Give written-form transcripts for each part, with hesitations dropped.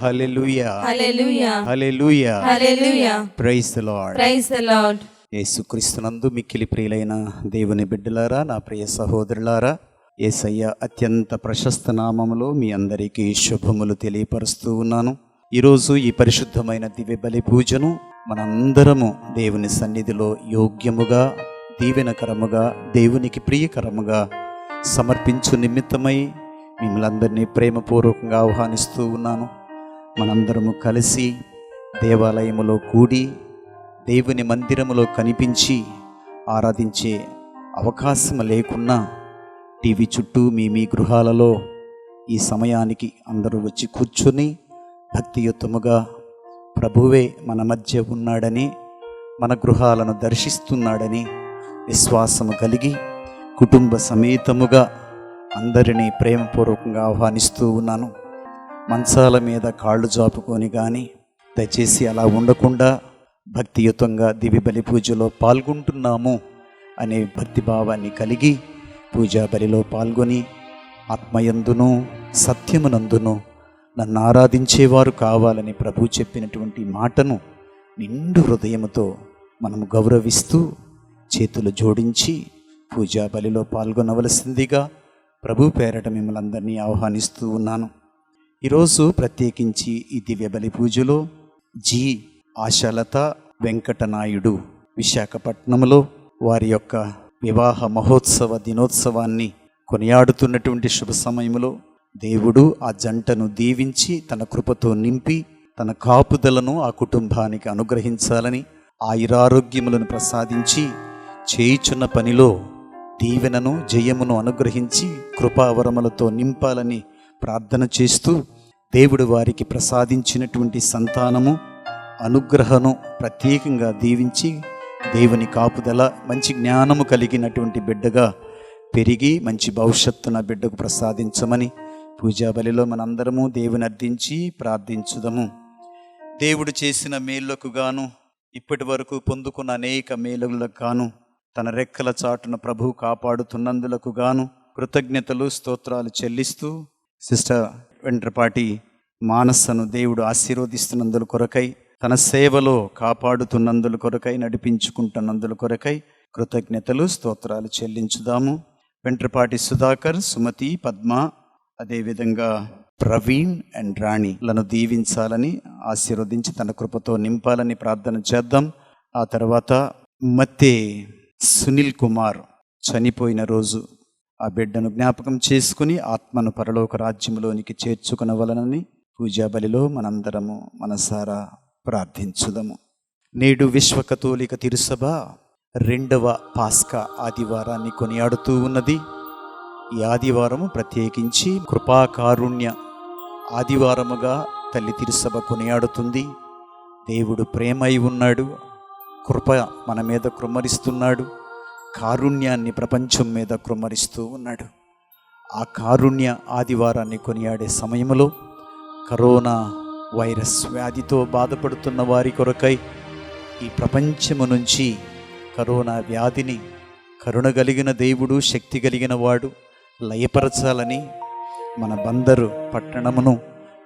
Hallelujah, hallelujah, hallelujah, hallelujah. Praise the Lord. Praise the Lord. యేసుక్రీస్తునందు మిక్కిలి ప్రియులైన దేవుని బిడ్డలారా, నా ప్రియ సహోదరులారా, యేసయ్య అత్యంత ప్రశస్త నామములో మీ అందరికీ శుభములు తెలియపరుస్తూ ఉన్నాను. ఈరోజు ఈ పరిశుద్ధమైన దివ్య బలి పూజను మనందరము దేవుని సన్నిధిలో యోగ్యముగా, దీవెనకరముగా, దేవునికి ప్రియకరముగా సమర్పించు నిమిత్తమై మిమ్మల్ని అందరినీ ప్రేమపూర్వకంగా ఆహ్వానిస్తూ ఉన్నాను. మనందరము కలిసి దేవాలయములో కూడి దేవుని మందిరములో కనిపించి ఆరాధించే అవకాశం లేకున్నా టీవీ చుట్టూ మీ గృహాలలో ఈ సమయానికి అందరూ వచ్చి కూర్చొని భక్తియుతముగా ప్రభువే మన మధ్య ఉన్నాడని, మన గృహాలను దర్శిస్తున్నాడని విశ్వాసము కలిగి కుటుంబ సమేతముగా అందరినీ ప్రేమపూర్వకంగా ఆహ్వానిస్తూ ఉన్నాను. మంచాల మీద కాళ్ళు జాపుకొని కానీ దయచేసి అలా ఉండకుండా భక్తియుతంగా దివ్య బలి పూజలో పాల్గొంటున్నాము అనే భక్తిభావాన్ని కలిగి పూజా బలిలో పాల్గొని ఆత్మయందును సత్యమునందును నన్ను ఆరాధించేవారు కావాలని ప్రభు చెప్పినటువంటి మాటను నిండు హృదయముతో మనము గౌరవిస్తూ చేతులు జోడించి పూజా బలిలో పాల్గొనవలసిందిగా ప్రభు పేరట మిమ్మల్ని అందరినీ ఆహ్వానిస్తూ ఉన్నాను. ఈరోజు ప్రత్యేకించి ఈ దివ్య బలి పూజలో జి ఆశాలత వెంకటనాయుడు విశాఖపట్నంలో వారి యొక్క వివాహ మహోత్సవ దినోత్సవాన్ని కొనియాడుతున్నటువంటి శుభ సమయంలో దేవుడు ఆ జంటను దీవించి తన కృపతో నింపి తన కాపుదలను ఆ కుటుంబానికి అనుగ్రహించాలని, ఆయురారోగ్యములను ప్రసాదించి చేయుచున్న పనిలో దీవెనను జయమును అనుగ్రహించి కృపావరములతో నింపాలని ప్రార్థన చేస్తూ దేవుడు వారికి ప్రసాదించినటువంటి సంతానము అనుగ్రహను ప్రత్యేకంగా దీవించి దేవుని కాపుదల, మంచి జ్ఞానము కలిగినటువంటి బిడ్డగా పెరిగి మంచి భవిష్యత్తున బిడ్డకు ప్రసాదించమని పూజా బలిలో మనందరము దేవుని అర్థించి ప్రార్థించుదము. దేవుడు చేసిన మేలులకు గాను, ఇప్పటి వరకు పొందుకున్న అనేక మేలులకు గాను, తన రెక్కల చాటున ప్రభు కాపాడుతున్నందులకు గాను కృతజ్ఞతలు స్తోత్రాలు చెల్లిస్తూ సిస్టర్ వెంట్రపాటి మానసను దేవుడు ఆశీర్వదిస్తున్నందుల కొరకై, తన సేవలో కాపాడుతున్నందుల కొరకై, నడిపించుకుంటున్నందుల కొరకై కృతజ్ఞతలు స్తోత్రాలు చెల్లించుదాము. వెంట్రపాటి సుధాకర్, సుమతి, పద్మ, అదేవిధంగా ప్రవీణ్ అండ్ రాణిలను దీవించాలని, ఆశీర్వదించి తన కృపతో నింపాలని ప్రార్థన చేద్దాం. ఆ తర్వాత మత్తే సునీల్ కుమార్ చనిపోయిన రోజు ఆ బిడ్డను జ్ఞాపకం చేసుకుని ఆత్మను పరలోక రాజ్యంలోనికి చేర్చుకునవలనని పూజా బలిలో మనందరము మనసారా ప్రార్థించుదము. నేడు విశ్వ కథోలిక తిరుసభ 2వ పాస్కా ఆదివారాన్ని కొనియాడుతూ ఉన్నది. ఈ ఆదివారము ప్రత్యేకించి కృపాకారుణ్య ఆదివారముగా తల్లి తిరుసభ కొనియాడుతుంది. దేవుడు ప్రేమై ఉన్నాడు, కృప మన మీద కృమ్మరిస్తున్నాడు, కారుణ్యాన్ని ప్రపంచం మీద కృమ్మరిస్తూ ఉన్నాడు. ఆ కారుణ్య ఆదివారాన్ని కొనియాడే సమయంలో కరోనా వైరస్ వ్యాధితో బాధపడుతున్న వారి కొరకై ఈ ప్రపంచము నుంచి కరోనా వ్యాధిని కరుణ కలిగిన దేవుడు, శక్తి కలిగిన వాడు లయపరచాలని మన బందరు పట్టణమును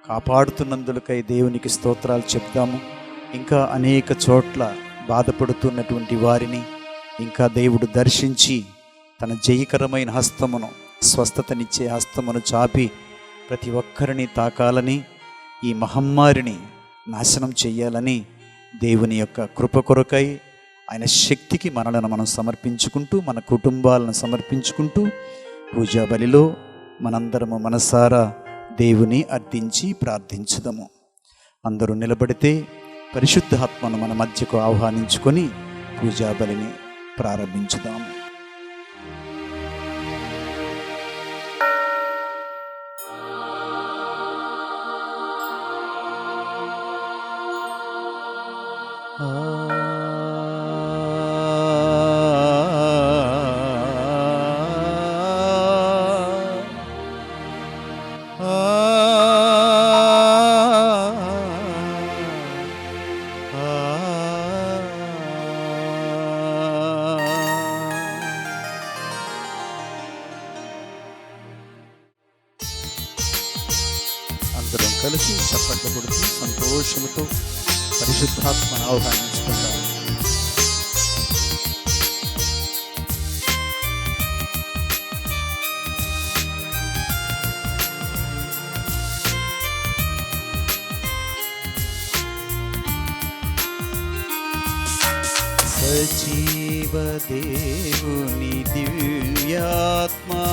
కాపాడుతున్నందులకై దేవునికి స్తోత్రాలు చెప్తాము. ఇంకా అనేక చోట్ల బాధపడుతున్నటువంటి వారిని ఇంకా దేవుడు దర్శించి తన జయకరమైన హస్తమును, స్వస్థతనిచ్చే హస్తమును చాపి ప్రతి ఒక్కరిని తాకాలని, ఈ మహమ్మారిని నాశనం చెయ్యాలని దేవుని యొక్క కృప కొరకై ఆయన శక్తికి మనలను మనం సమర్పించుకుంటూ, మన కుటుంబాలను సమర్పించుకుంటూ పూజా బలిలో మనందరము మనసారా దేవుని అర్థించి ప్రార్థించుదాము. అందరూ నిలబడితే పరిశుద్ధాత్మను మన మధ్యకు ఆహ్వానించుకొని పూజా బలిని ప్రారంభించుదాము. కలిసి చప్పట్లు కొడుతూ సంతోషంతో పరిశుద్ధాత్మను ఆహ్వానించుకుందాం. సజీవ దేవుని దివ్యాత్మా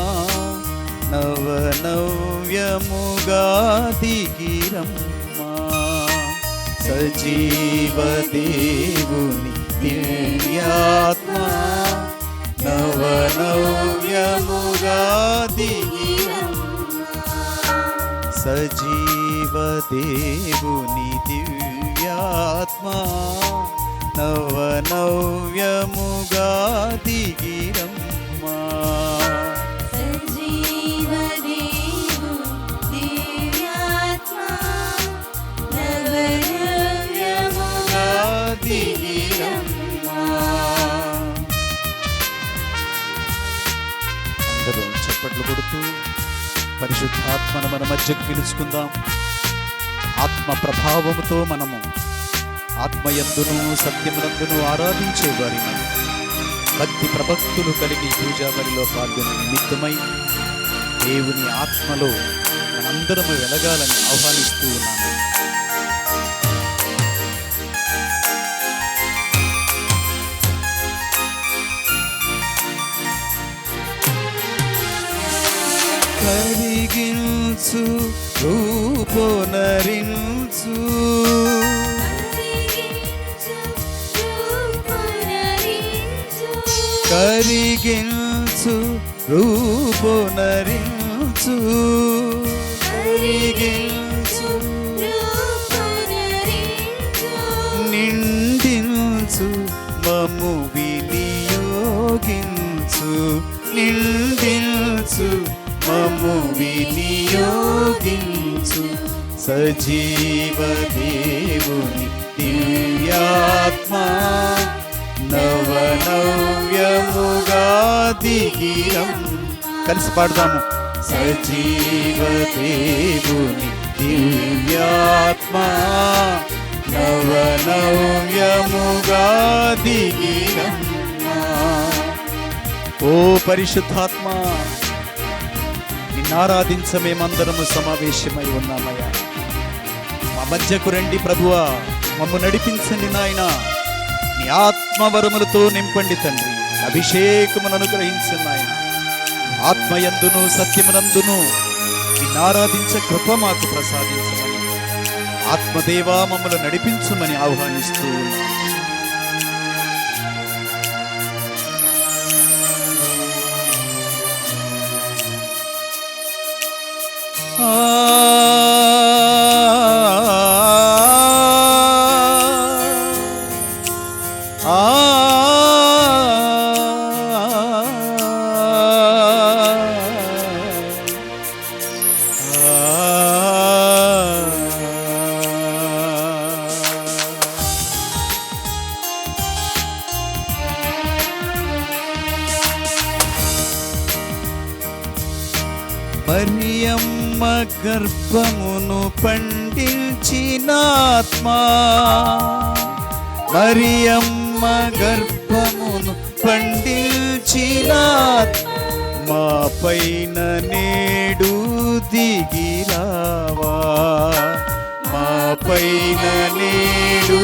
నవనవ్యముగా దిగిరమ్మా. సజీవ దేవుని దివ్యాత్మా నవనవ్యముగా దిగిరమ్మా. సజీవ దేవుని దివ్యాత్మా నవనవ్యముగా దిగిరమ్మా. సజీవ దేవుని దివ్యాత్మా నవనవ్యముగా దిగిరమ్మా. అందరూ చప్పట్లు కొడుతూ పరిశుద్ధాత్మను మన మధ్యకు పిలుచుకుందాం. ఆత్మ ప్రభావముతో మనము ఆత్మయందును సత్యమునందును ఆరాధించే వారిని భక్తి ప్రభక్తులు కలిగి పూజా బలిలో పాల్గొనే నిమిత్తమై దేవుని ఆత్మలో మనందరము వెలగాలని ఆహ్వానిస్తూ ఉన్నాను. కరిగించు రూపొనరించు కరిగించు రూపొనరించు కరిగించు నిందించు మమ్ము వినియోగించు నిందించు మమ్ము వినియోగించు. సజీవ దేవుని దివ్యాత్మా నవనవ్యముగా దిగిరం. కలిసి పాడదాము. సజీవ దేవుని దివ్యాత్మా నవనవ్యముగా దిగిరమ్మా. ఓ పరిశుద్ధాత్మ, నిన్నారాధించ మేమందరము సమావేశమై ఉన్నామయ్యా. మా మధ్యకు రండి ప్రభువా, మమ్ము నడిపించండి నాయనా. నీ ఆత్మవరములతో నింపండి తండ్రి. అభిషేకమును అనుగ్రహించండి నాయన. ఆత్మయందును సత్యమునందును నిన్నారాధించ కృప మాకు ప్రసాదించమని, ఆత్మదేవా మమ్మల్ని నడిపించమని ఆహ్వానిస్తూ ఉన్నాం. మరియమ్మ గర్భమును పండించినాత్మా, మరియమ్మ గర్భమును పండించినాత్మా, మా పైన నేడు దిగిరావా, మా పైన నేడు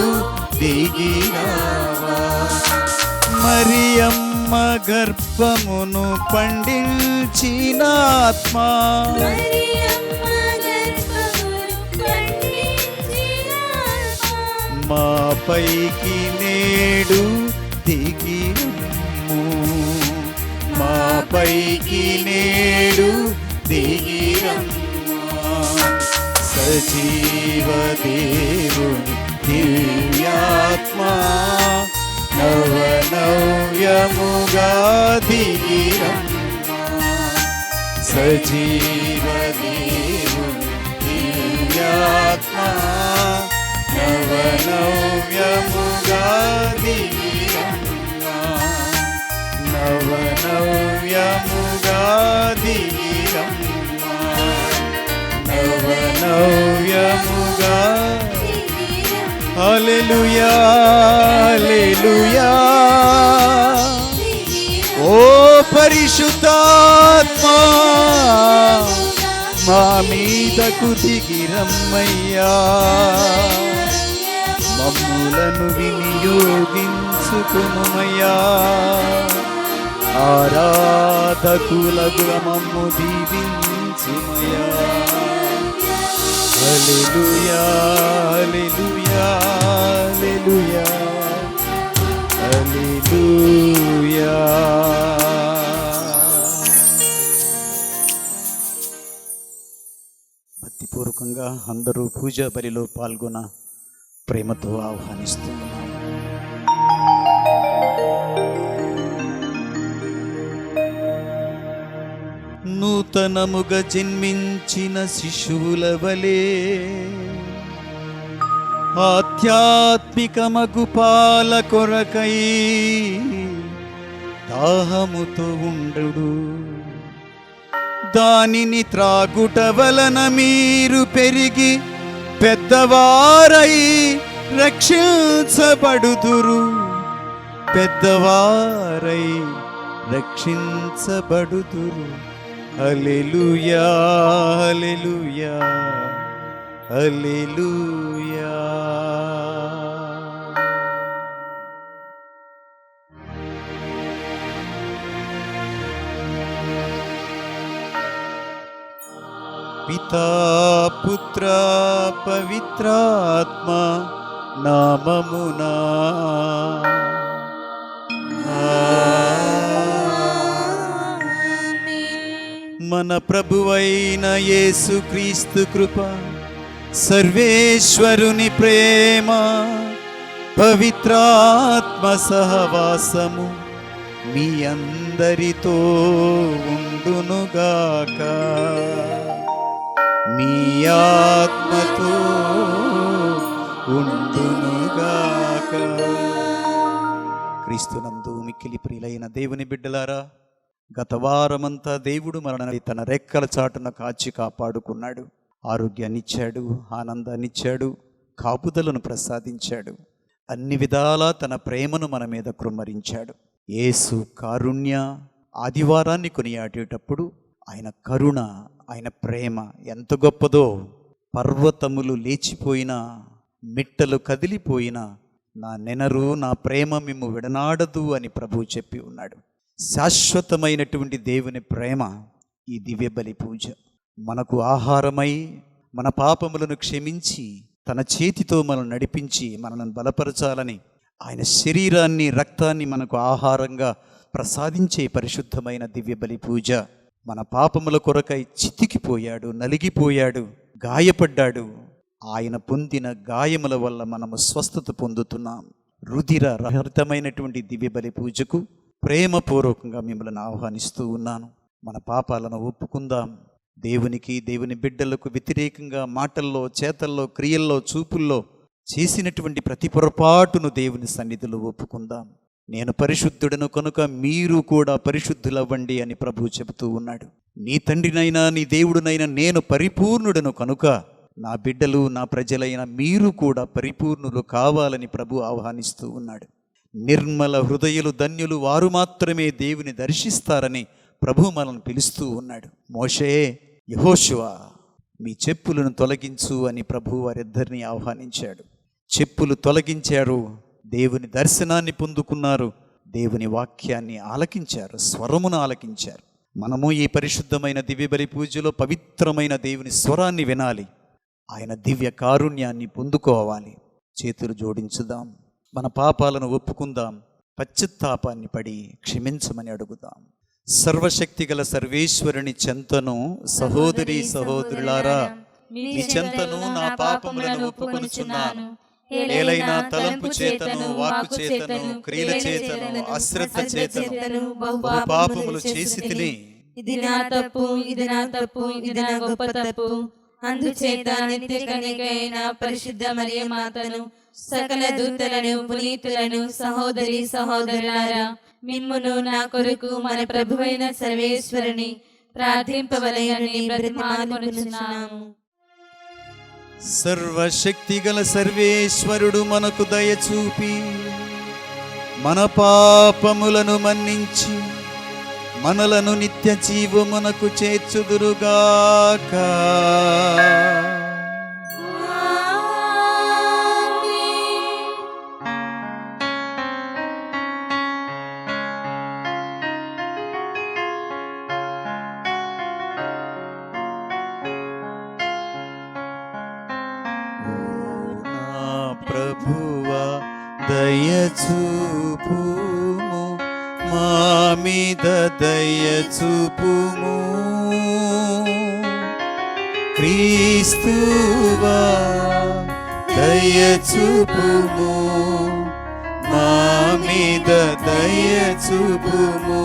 దిగిరావా. మరియమ్మ గర్భమును పండించినాత్మా, మా పైకి నేడు దిగిరమ్ము, మా పైకి నేడు దిగిరమ్ము. సజీవ దేవుని దివ్యాత్మా నవనవ్యముగా దిగిరమ్మా. సజీవ దేవుని దివ్యాత్మా నవనవ్యముగా దిగిరమ్మా, నవనవ్యముగా దిగిరమ్మా, నవనవ్య హల్లెలూయా హల్లెలూయా. ఓ పరిశుద్ధాత్మా మా మీదకు దిగిరమ్మయ్యా, మమ్ములను వినియోగించుకునుమయ్యా, ఆరాధకులకు మమ్ము దీవించుమయ్యా. హల్లెలూయా హల్లెలూయా హల్లెలూయా హల్లెలూయా. భక్తిపూర్వకంగా అందరూ పూజా బలిలో పాల్గొన ప్రేమతో ఆహ్వానిస్తున్నాం. నూతనముగా జన్మించిన శిశువుల వలె ఆధ్యాత్మికమగు పాల కొరకై దాహముతో ఉండు, దానిని త్రాగుట వలన మీరు పెరిగి పెద్దవారై రక్షించబడుదురు, పెద్దవారై రక్షించబడుదురు. హల్లెలూయా హల్లెలూయా హల్లెలూయా. పితా పుత్ర పవిత్రాత్మ నామమునా మన ప్రభువైన యేసుక్రీస్తు కృప, సర్వేశ్వరుని ప్రేమ, పవిత్రాత్మ సహవాసము మీ అందరితో ఉండునుగాక, మీ ఆత్మతో ఉండునుగాక. క్రీస్తునందు మిక్కిలి ప్రియులైన దేవుని బిడ్డలారా, గత వారమంతా దేవుడు మనల్ని తన రెక్కల చాటున కాచి కాపాడుకున్నాడు. ఆరోగ్యాన్నిచ్చాడు, ఆనందాన్నిచ్చాడు, కాపుదలను ప్రసాదించాడు. అన్ని విధాలా తన ప్రేమను మన మీద కృమ్మరించాడు. యేసు కారుణ్య ఆదివారాన్ని కొనియాడేటప్పుడు ఆయన కరుణ, ఆయన ప్రేమ ఎంత గొప్పదో, పర్వతములు లేచిపోయినా, మిట్టలు కదిలిపోయినా నా నెనరు, నా ప్రేమ మిమ్ము విడనాడదు అని ప్రభువు చెప్పి ఉన్నాడు. శాశ్వతమైనటువంటి దేవుని ప్రేమ ఈ దివ్య బలి పూజ మనకు ఆహారమై, మన పాపములను క్షమించి, తన చేతితో మనల్ని నడిపించి, మనల్ని బలపరచాలని ఆయన శరీరాన్ని, రక్తాన్ని మనకు ఆహారంగా ప్రసాదించే పరిశుద్ధమైన దివ్య బలి పూజ. మన పాపముల కొరకై చితికిపోయాడు, నలిగిపోయాడు, గాయపడ్డాడు. ఆయన పొందిన గాయముల వల్ల మనము స్వస్థత పొందుతున్నాం. రుధిర రహితమైనటువంటి దివ్య బలి పూజకు ప్రేమపూర్వకంగా మిమ్మల్ని ఆహ్వానిస్తూ ఉన్నాను. మన పాపాలను ఒప్పుకుందాం. దేవునికి, దేవుని బిడ్డలకు వ్యతిరేకంగా మాటల్లో, చేతల్లో, క్రియల్లో, చూపుల్లో చేసినటువంటి ప్రతి పొరపాటును దేవుని సన్నిధిలో ఒప్పుకుందాం. నేను పరిశుద్ధుడను కనుక మీరు కూడా పరిశుద్ధులవ్వండి అని ప్రభువు చెబుతూ ఉన్నాడు. నీ తండ్రినైనా నీ దేవుడునైనా నేను పరిపూర్ణుడను కనుక నా బిడ్డలు, నా ప్రజలైన మీరు కూడా పరిపూర్ణులు కావాలని ప్రభు ఆహ్వానిస్తూ ఉన్నాడు. నిర్మల హృదయులు ధన్యులు, వారు మాత్రమే దేవుని దర్శిస్తారని ప్రభు మనల్ని పిలుస్తూ ఉన్నాడు. మోషే, యెహోషువ మీ చెప్పులను తొలగించు అని ప్రభు వారిద్దరిని ఆహ్వానించాడు. చెప్పులు తొలగించారు, దేవుని దర్శనాన్ని పొందుకున్నారు, దేవుని వాక్యాన్ని ఆలకించారు, స్వరమును ఆలకించారు. మనము ఈ పరిశుద్ధమైన దివ్య బలి పూజలో పవిత్రమైన దేవుని స్వరాన్ని వినాలి, ఆయన దివ్య కారుణ్యాన్ని పొందుకోవాలి. చేతులు జోడించుదాం, మన పాపాలను ఒప్పుకుందాం, పశ్చాత్తాపాన్ని పడి క్షమించమని అడుగుదాం. సర్వశక్తిగల సర్వేశ్వరుని చెంతను, సహోదరి సహోదరులారా మీ చెంతను నా పాపములను ఒప్పుకొనుచున్నాను. ఏలైనా తలంపు చేతను, వాక్కు చేతను, క్రియల చేతను, అశ్రద్ధ చేతను బహు పాపములు చేసి తిని, ఇది నా తప్పు, ఇది నా తప్పు, ఇది నా గొప్ప తప్పు. అందుచేత నిత్య కన్యకైన పరిశుద్ధ మరియ మాతను, సకల దూతలను, పునీతులను, సహోదరి సహోదరులారా మిమ్మును నా కొరకు మన ప్రభువైన సర్వేశ్వరుని ప్రార్థింపవలెనని బ్రతిమాలుకొనుచున్నాము. సర్వశక్తిగల సర్వేశ్వరుడు మనకు దయచూపి మన పాపములను మన్నించి మనలను నిత్య జీవమునకు చేర్చుదురుగాక. ప్రభువా దయచూపుము, మా మీద దయచూపుము. క్రీస్తువా దయచూపుము, మా మీద దయచూపుము.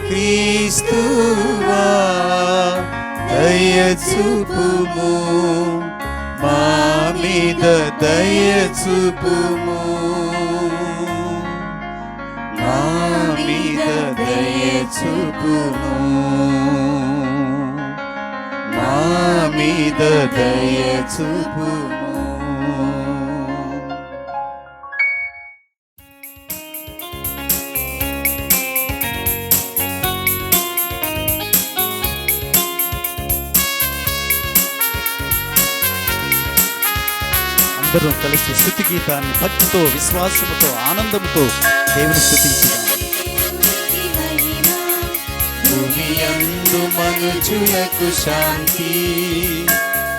క్రీస్తువా దయచూపుము, మా మీద దయచూపుము. మా మీద దయచూపుము, మా మీద దయచూపుము. అందరూ కలిసి స్తుతి గీతాన్ని భక్తితో, విశ్వాసముతో, ఆనందముతో దేవుని స్తుతించుదాం. భూమియందు మనుజులకు శాంతి,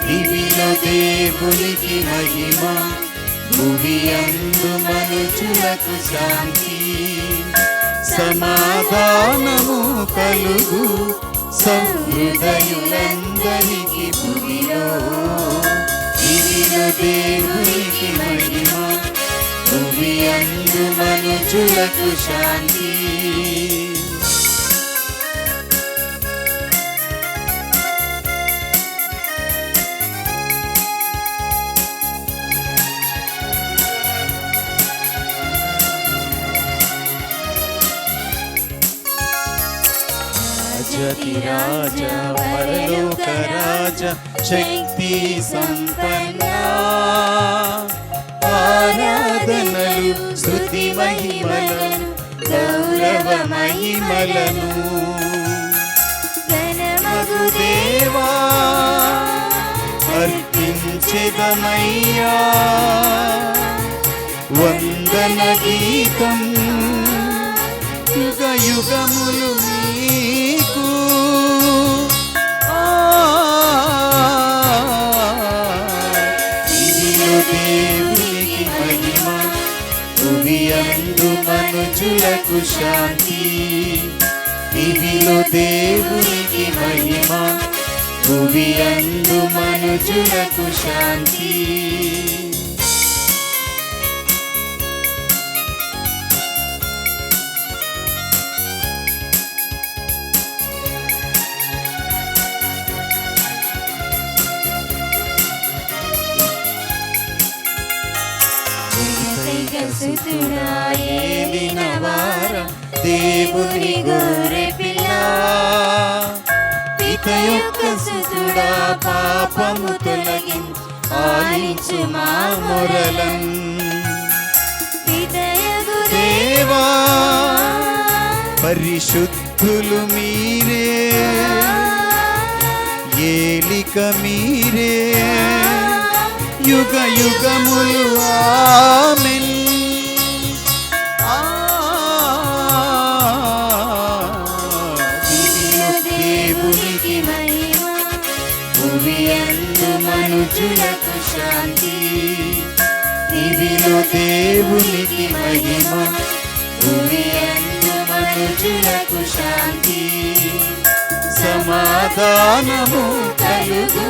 దివిలో దేవునికి మహిమ. భూమియందు మనుజులకు శాంతి, సమాధానము కలుగు సహృదయులందరికీ. భూమిలో దివిలో దేవునికి మహిమ. భూమియందు మనుజులకు శాంతి. రాజ పరలోక రాజ, శక్తి సంపన్న, ఆరాధనలు స్తుతి మహిమలను గౌరవ మహిమలను ఘనమగు దేవా అర్పించెదమయ్యా. వందన గీతం యుగ యుగములు నీకు. దివిలో దేవునికి మహిమ, భూమియందు మనుజులకు శాంతి. దివిలో దేవునికి మహిమ, భూమియందు మనుజులకు శాంతి. ఏలిన వారం దేవుని గొర్రె పిల్ల, పిత యొక్క సుతుడా పాపము తొలగించు ఆలించు మా మొరలన్. దేవా పరిశుద్ధులు మీరే, ఏలిక మీరే, యుగ యుగములు ఆమేన్. దేవునికి మహిమ, భూమియందు మనుజులకు శాంతి. దివిలో దేవునికి మహిమ, భూమియందు మనుజులకు శాంతి. సమాధానము కలుగు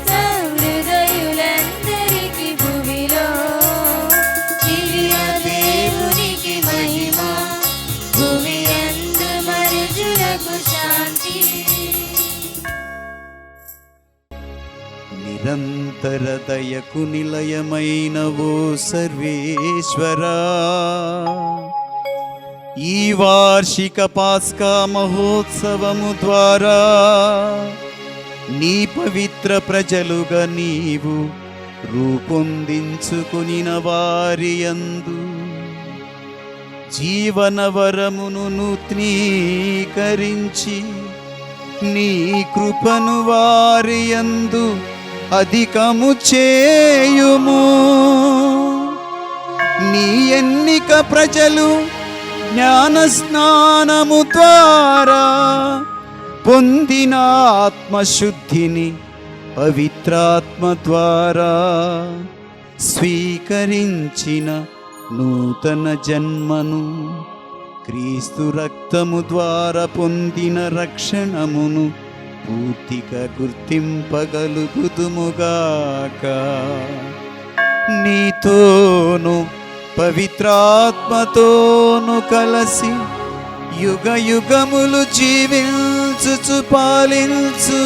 సహృదయులందరికీ. భూమిలో దేవునికి మహిమ, భూమియందు మనుజులకు శాంతి. నిరంతర దయకు నిలయమైనవో సర్వేశ్వరా, ఈ వార్షిక పాస్కా మహోత్సవము ద్వారా నీ పవిత్ర ప్రజలుగా నీవు రూపొందించుకునిన వారి యందు జీవనవరమును నూతనీకరించి నీ కృపను వారి యందు అధికము చేయుము. నీ ఎన్నిక ప్రజలు జ్ఞానస్నానము ద్వారా పొందిన ఆత్మశుద్ధిని పవిత్రాత్మ ద్వారా స్వీకరించిన నూతన జన్మను క్రీస్తు రక్తము ద్వారా పొందిన రక్షణమును పూర్తిగా గుర్తింపగలుగుదుముగాక. నీతోను పవిత్రాత్మతోను కలసి యుగ యుగములు జీవించుచు పాలించు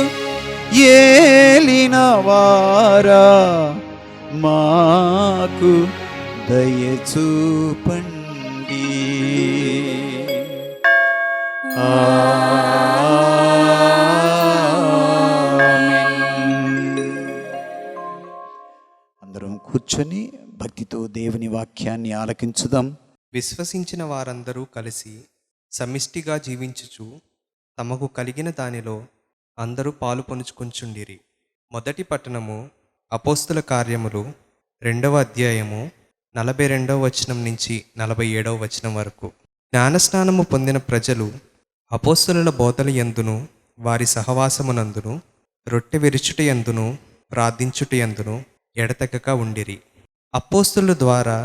ఏలిన వారా మాకు దయచూపండి. అందరం కూర్చొని భక్తితో దేవుని వాక్యాన్ని ఆలకించుదాం. విశ్వసించిన వారందరూ కలిసి సమిష్టిగా జీవించుచు తమకు కలిగిన దానిలో అందరూ పాలు పంచుకొంచుండిరి. మొదటి పట్టణము అపోస్తుల కార్యములు 2వ అధ్యాయము 42వ వచనం నుంచి 47వ వచనం వరకు. జ్ఞానస్నానము పొందిన ప్రజలు అపోస్తుల బోధల యందును వారి సహవాసమునందును రొట్టె విరుచుట యందును ప్రార్థించుట యందును ఎడతెగక ఉండిరి. అపోస్తుల ద్వారా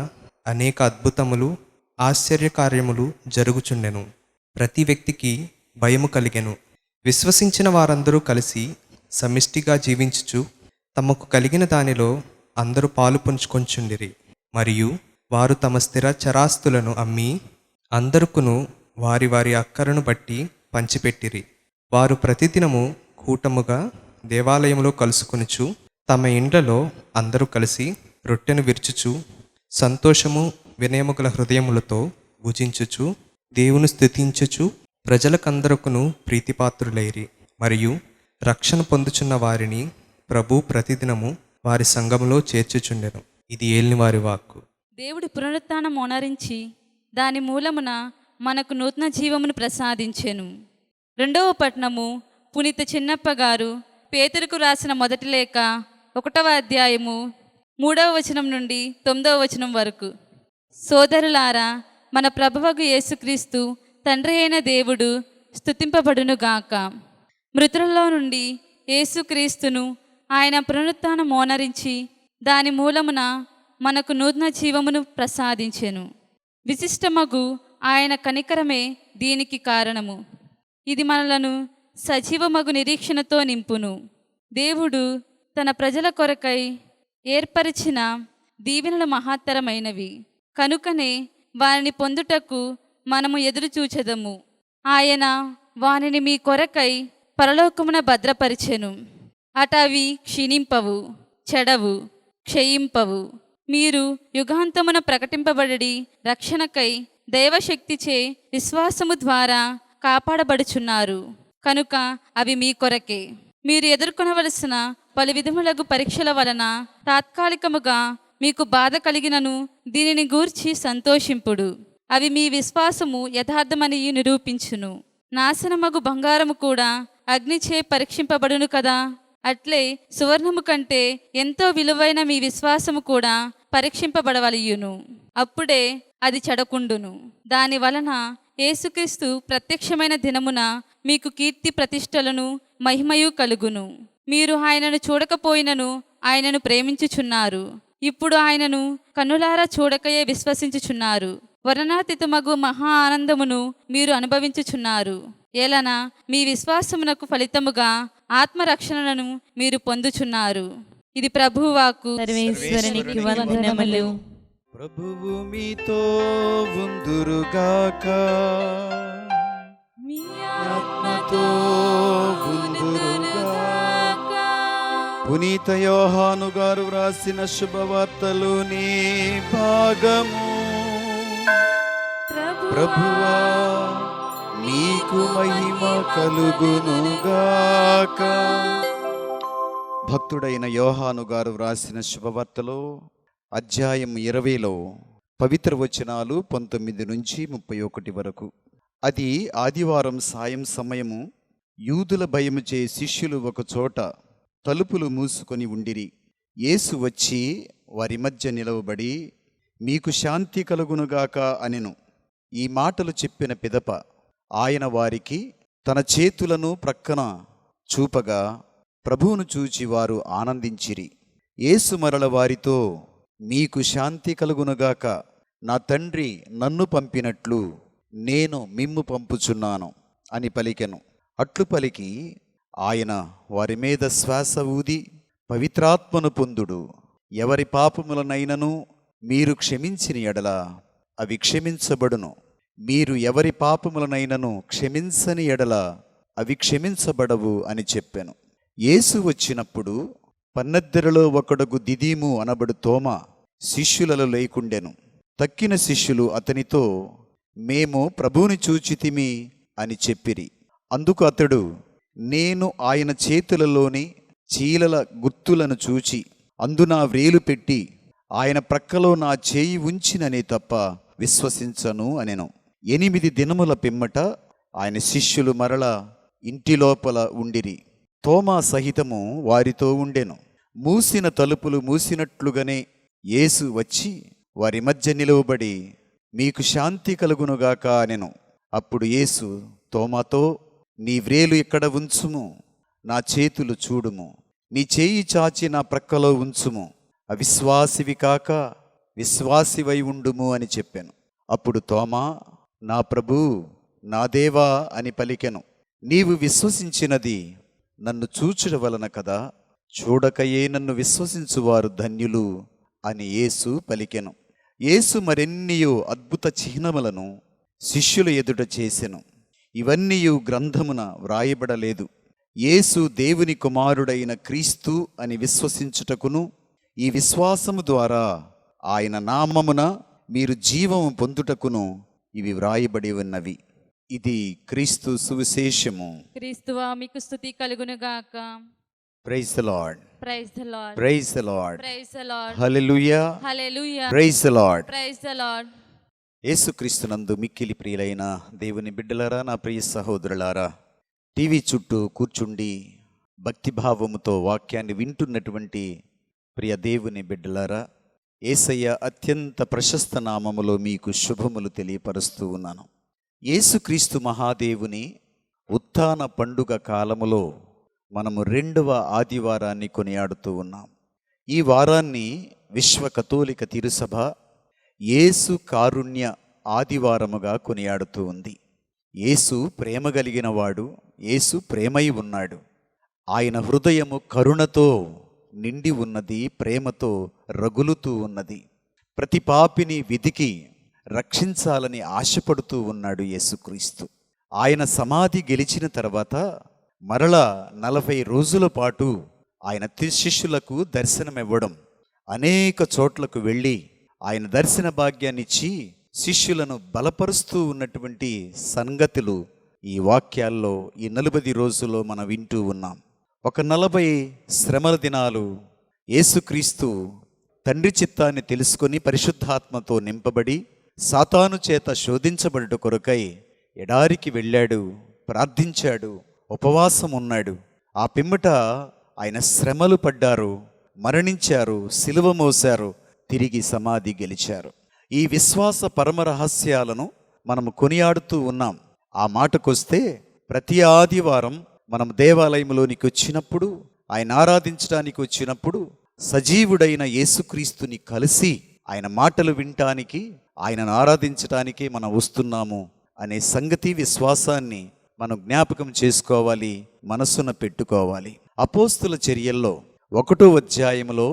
అనేక అద్భుతములు ఆశ్చర్యకార్యములు జరుగుచుండెను. ప్రతి వ్యక్తికి భయము కలిగెను. విశ్వసించిన వారందరూ కలిసి సమిష్టిగా జీవించుచు తమకు కలిగిన దానిలో అందరూ పాలు పంచుకొంచుండిరి. మరియు వారు తమ స్థిర చరాస్తులను అమ్మి అందరుకును వారి వారి అక్కరను బట్టి పంచిపెట్టిరి. వారు ప్రతిదినము కూటముగా దేవాలయంలో కలుసుకొనుచు తమ ఇండ్లలో అందరూ కలిసి రొట్టెను విరుచుచు సంతోషము వినయము గల హృదయములతో భుజించుచు దేవుని స్తుతించుచు ప్రజలకందరకును ప్రీతిపాత్రులైరి. మరియు రక్షణ పొందుచున్న వారిని ప్రభు ప్రతిదినము వారి సంఘములో చేర్చుచుండెను. ఇది ఏలిన వారి వాక్కు. దేవుడు పునరుత్థానం ఓనరించి దాని మూలమున మనకు నూతన జీవమును ప్రసాదించెను. 2వ పట్టణము పునీత చిన్నప్ప గారు పేతురుకు రాసిన మొదటి లేఖ 1వ అధ్యాయము 3వ వచనం నుండి 9వ వచనం వరకు. సోదరులారా, మన ప్రభువగు యేసుక్రీస్తు తండ్రి అయిన దేవుడు స్తుతింపబడునుగాక. మృతులలో నుండి యేసుక్రీస్తును ఆయన పునరుత్థానం మోనరించి దాని మూలమున మనకు నూతన జీవమును ప్రసాదించెను. విశిష్టమగు ఆయన కనికరమే దీనికి కారణము. ఇది మనలను సజీవమగు నిరీక్షణతో నింపును. దేవుడు తన ప్రజల కొరకై ఏర్పరిచిన దీవెనలు మహత్తరమైనవి. కనుకనే వారిని పొందుటకు మనము ఎదురు చూచెదము. ఆయన వానిని మీ కొరకై పరలోకమున భద్రపరిచెను. అటవి క్షీణింపవు, చెడవు, క్షయింపవు. మీరు యుగాంతమున ప్రకటింపబడి రక్షణకై దైవశక్తిచే విశ్వాసము ద్వారా కాపాడబడుచున్నారు. కనుక అవి మీ కొరకే. మీరు ఎదుర్కొనవలసిన పలు విధములగు పరీక్షల వలన తాత్కాలికముగా మీకు బాధ కలిగినను దీనిని గూర్చి సంతోషింపుడు. అవి మీ విశ్వాసము యథార్థమని నిరూపించును. నాశనమగు బంగారము కూడా అగ్నిచే పరీక్షింపబడును కదా. అట్లే సువర్ణము కంటే ఎంతో విలువైన మీ విశ్వాసము కూడా పరీక్షింపబడవలయును. అప్పుడే అది చెడకుండును. దాని వలన యేసుక్రీస్తు ప్రత్యక్షమైన దినమున మీకు కీర్తి ప్రతిష్టలను మహిమయు కలుగును. మీరు ఆయనను చూడకపోయినను ఆయనను ప్రేమించుచున్నారు. ఇప్పుడు ఆయనను కన్నులారా చూడకయే విశ్వసించుచున్నారు. వర్ణనాతీతమగు మహా ఆనందమును మీరు అనుభవించుచున్నారు. ఏలన మీ విశ్వాసమునకు ఫలితముగా ఆత్మరక్షణను మీరు పొందుచున్నారు. ఇది ప్రభువు వాక్కు. సర్వేశ్వరునికి వందనములు. ప్రభువు మీతో ఉందురుగాక. మీ ఆత్మతో ఉందురుగాక. పునీత యోహాను గారు వ్రాసిన శుభవార్తలోని భాగము. ప్రభువా నీకు మహిమ కలుగునుగాక. భక్తుడైన యోహాను గారు వ్రాసిన శుభవార్తలో అధ్యాయం 20లో పవిత్ర వచనాలు 19 నుంచి 31 వరకు. అది ఆదివారం సాయం సమయము. యూదుల భయముచే శిష్యులు ఒక చోట తలుపులు మూసుకొని ఉండిరి. యేసు వచ్చి వారి మధ్య నిలవబడి, మీకు శాంతి కలుగునుగాక అనెను. ఈ మాటలు చెప్పిన పిదప ఆయన వారికి తన చేతులను ప్రక్కన చూపగా ప్రభువును చూచి వారు ఆనందించిరి. యేసు మరల వారితో, మీకు శాంతి కలుగునుగాక, నా తండ్రి నన్ను పంపినట్లు నేను మిమ్ము పంపుచున్నాను అని పలికెను. అట్లు పలికి ఆయన వారి మీద శ్వాస ఊది, పవిత్రాత్మను పొందుడు. ఎవరి పాపములనైనను మీరు క్షమించిన ఎడల అవి క్షమించబడును, మీరు ఎవరి పాపములనైనను క్షమించని ఎడల అవి క్షమించబడవు అని చెప్పాను. యేసు వచ్చినప్పుడు 12లో ఒకడుగు దిదీము అనబడు తోమా శిష్యులలో లేకుండెను. తక్కిన శిష్యులు అతనితో, మేము ప్రభువుని చూచితిమి అని చెప్పిరి. అందుకు అతడు, నేను ఆయన చేతులలోని చీలల గుర్తులను చూచి అందున వ్రేలు పెట్టి ఆయన ప్రక్కలో నా చేయి ఉంచిననే తప్ప విశ్వసించను అనెను. 8 దినముల పిమ్మట ఆయన శిష్యులు మరల ఇంటి లోపల ఉండిరి. తోమా సహితము వారితో ఉండెను. మూసిన తలుపులు మూసినట్లుగానే యేసు వచ్చి వారి మధ్య నిలువబడి, మీకు శాంతి కలుగునుగాక అనెను. అప్పుడు యేసు తోమాతో, నీ వ్రేలు ఇక్కడ ఉంచుము, నా చేతులు చూడుము, నీ చేయి చాచి నా ప్రక్కలో ఉంచుము, అవిశ్వాసివి కాక విశ్వాసివై ఉండుము అని చెప్పాను. అప్పుడు తోమా, నా ప్రభూ, నా దేవా అని పలికెను. నీవు విశ్వసించినది నన్ను చూచుట వలన కదా, చూడకయే నన్ను విశ్వసించువారు ధన్యులు అని యేసు పలికెను. యేసు మరెన్నియో అద్భుత చిహ్నములను శిష్యుల ఎదుట చేసెను. ఇవన్నీ గ్రంథమున వ్రాయబడలేదు. యేసు దేవుని కుమారుడైన క్రీస్తు అని విశ్వసించుటకును, ఈ విశ్వాసము ద్వారా ఆయన నామమున మీరు జీవము పొందుటకును ఇవి వ్రాయబడి ఉన్నవి. ఇది క్రీస్తు సువిశేషము. క్రీస్తువా మీకు స్తుతి కలుగునుగాక. Praise the Lord. Praise the Lord. Praise the Lord. Praise the Lord. Hallelujah. Hallelujah. Praise the Lord. Praise the Lord. యేసుక్రీస్తునందు మిక్కిలి ప్రియులైన దేవుని బిడ్డలారా, నా ప్రియ సహోదరులారా, టీవీ చుట్టూ కూర్చుండి భక్తిభావముతో వాక్యాన్ని వింటున్నటువంటి ప్రియ దేవుని బిడ్డలారా, యేసయ్య అత్యంత ప్రశస్త నామములో మీకు శుభములు తెలియపరుస్తూ ఉన్నాను. యేసుక్రీస్తు మహాదేవుని ఉత్థాన పండుగ కాలములో మనము 2వ ఆదివారాన్ని కొనియాడుతూ ఉన్నాం. ఈ వారాన్ని విశ్వ కథోలిక తిరుసభ యేసు కారుణ్య ఆదివారముగా కొనియాడుతూ ఉంది. యేసు ప్రేమ కలిగిన వాడు, యేసు ప్రేమై ఉన్నాడు. ఆయన హృదయము కరుణతో నిండి ఉన్నది, ప్రేమతో రగులుతూ ఉన్నది. ప్రతి పాపిని వెతికి రక్షించాలని ఆశపడుతూ ఉన్నాడు యేసుక్రీస్తు. ఆయన సమాధి గెలిచిన తర్వాత మరలా 40 రోజుల పాటు ఆయన శిష్యులకు దర్శనమివ్వడం, అనేక చోట్లకు వెళ్ళి ఆయన దర్శన భాగ్యాన్నిచ్చి శిష్యులను బలపరుస్తూ ఉన్నటువంటి సంగతులు ఈ వాక్యాల్లో ఈ 40 రోజుల్లో మనం వింటూ ఉన్నాం. ఒక 40 శ్రమల దినాలు యేసుక్రీస్తు తండ్రి చిత్తాన్ని తెలుసుకొని పరిశుద్ధాత్మతో నింపబడి సాతాను చేత శోధించబడుట కొరకై ఎడారికి వెళ్ళాడు, ప్రార్థించాడు, ఉపవాసం ఉన్నాడు. ఆ పిమ్మట ఆయన శ్రమలు పడ్డారు, మరణించారు, సిలువ మోశారు, తిరిగి సమాధి గెలిచారు. ఈ విశ్వాస పరమ రహస్యాలను మనము కొనియాడుతూ ఉన్నాం. ఆ మాటకొస్తే ప్రతి ఆదివారం మనం దేవాలయంలోనికి వచ్చినప్పుడు, ఆయన ఆరాధించడానికి వచ్చినప్పుడు సజీవుడైన యేసుక్రీస్తుని కలిసి ఆయన మాటలు వినటానికి, ఆయనను ఆరాధించటానికి మనం వస్తున్నాము అనే సంగతి, విశ్వాసాన్ని మనం జ్ఞాపకం చేసుకోవాలి, మనస్సున పెట్టుకోవాలి. అపోస్తుల చర్యల్లో 1వ అధ్యాయములో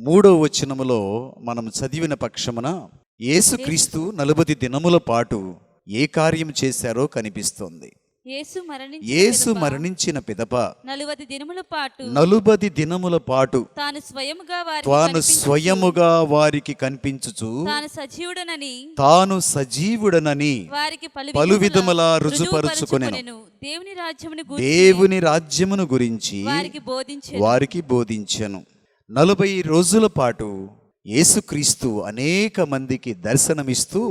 3వ వచనములో మనం చదివిన పక్షమున యేసుక్రీస్తు 40 దినముల పాటు ఏ కార్యం చేశారో కనిపిస్తోంది. యేసు మరణించిన పిదప 40 దినముల పాటు 40 దినముల పాటు తాను స్వయముగా వారికి కనిపించుచు తాను సజీవుడనని వారికి పలు విధముల రుజుపరుచుకొనెను. దేవుని రాజ్యమును గురించి వారికి బోధించెను. 40 రోజుల పాటు యేసుక్రీస్తు అనేక మందికి దర్శనమిస్తూ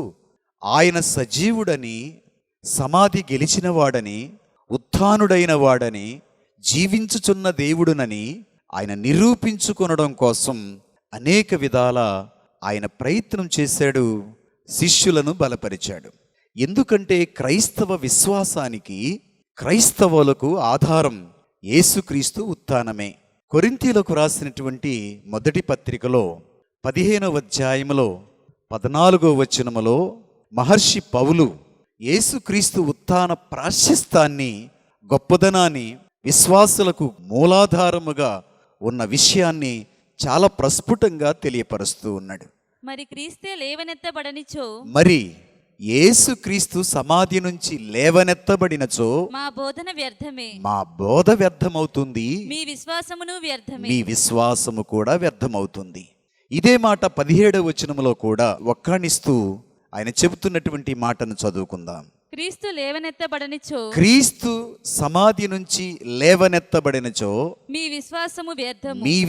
ఆయన సజీవుడని, సమాధి గెలిచిన వాడని, ఉత్థానుడైన వాడని, జీవించుచున్న దేవుడునని ఆయన నిరూపించుకొనడం కోసం అనేక విధాల ఆయన ప్రయత్నం చేశాడు, శిష్యులను బలపరిచాడు. ఎందుకంటే క్రైస్తవ విశ్వాసానికి, క్రైస్తవులకు ఆధారం యేసుక్రీస్తు ఉత్థానమే. కొరింథీయులకు రాసినటువంటి మొదటి పత్రికలో 15వ అధ్యాయములో 14వ వచనములో మహర్షి పౌలు యేసుక్రీస్తు ఉత్థాన ప్రాశస్త్యాన్ని, గొప్పదనాన్ని, విశ్వాసులకు మూలాధారముగా ఉన్న విషయాన్ని చాలా ప్రస్ఫుటంగా తెలియపరుస్తూ ఉన్నాడు. మరి యేసుక్రీస్తు సమాధి నుంచి లేవనెత్తబడినచో మా బోధ వ్యర్థమవుతుంది, మీ విశ్వాసము కూడా వ్యర్థమవుతుంది. ఇదే మాట 17వ వచనములో కూడా వక్కాణిస్తూ ఆయన చెబుతున్నటువంటి మాటను చదువుకుందాం. క్రీస్తు సమాధి నుంచి లేవనెత్తబడినచో మీ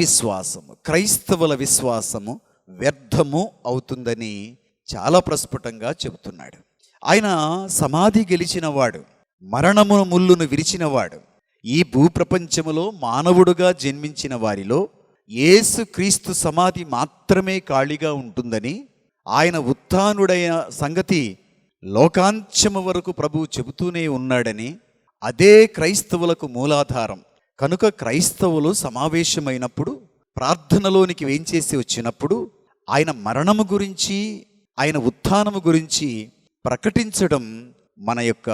విశ్వాసము, క్రైస్తవుల విశ్వాసము వ్యర్థము అవుతుందని చాలా ప్రస్ఫుటంగా చెబుతున్నాడు. ఆయన సమాధి గెలిచినవాడు, మరణము ముళ్ళును విరిచినవాడు. ఈ భూప్రపంచములో మానవుడుగా జన్మించిన వారిలో యేసుక్రీస్తు సమాధి మాత్రమే ఖాళీగా ఉంటుందని, ఆయన ఉత్థానుడైన సంగతి లోకాంత్యము వరకు ప్రభువు చెబుతూనే ఉన్నాడని, అదే క్రైస్తవులకు మూలాధారం కనుక క్రైస్తవులు సమావేశమైనప్పుడు, ప్రార్థనలోనికి వేంచేసి వచ్చినప్పుడు ఆయన మరణము గురించి, ఆయన ఉత్థానము గురించి ప్రకటించడం మన యొక్క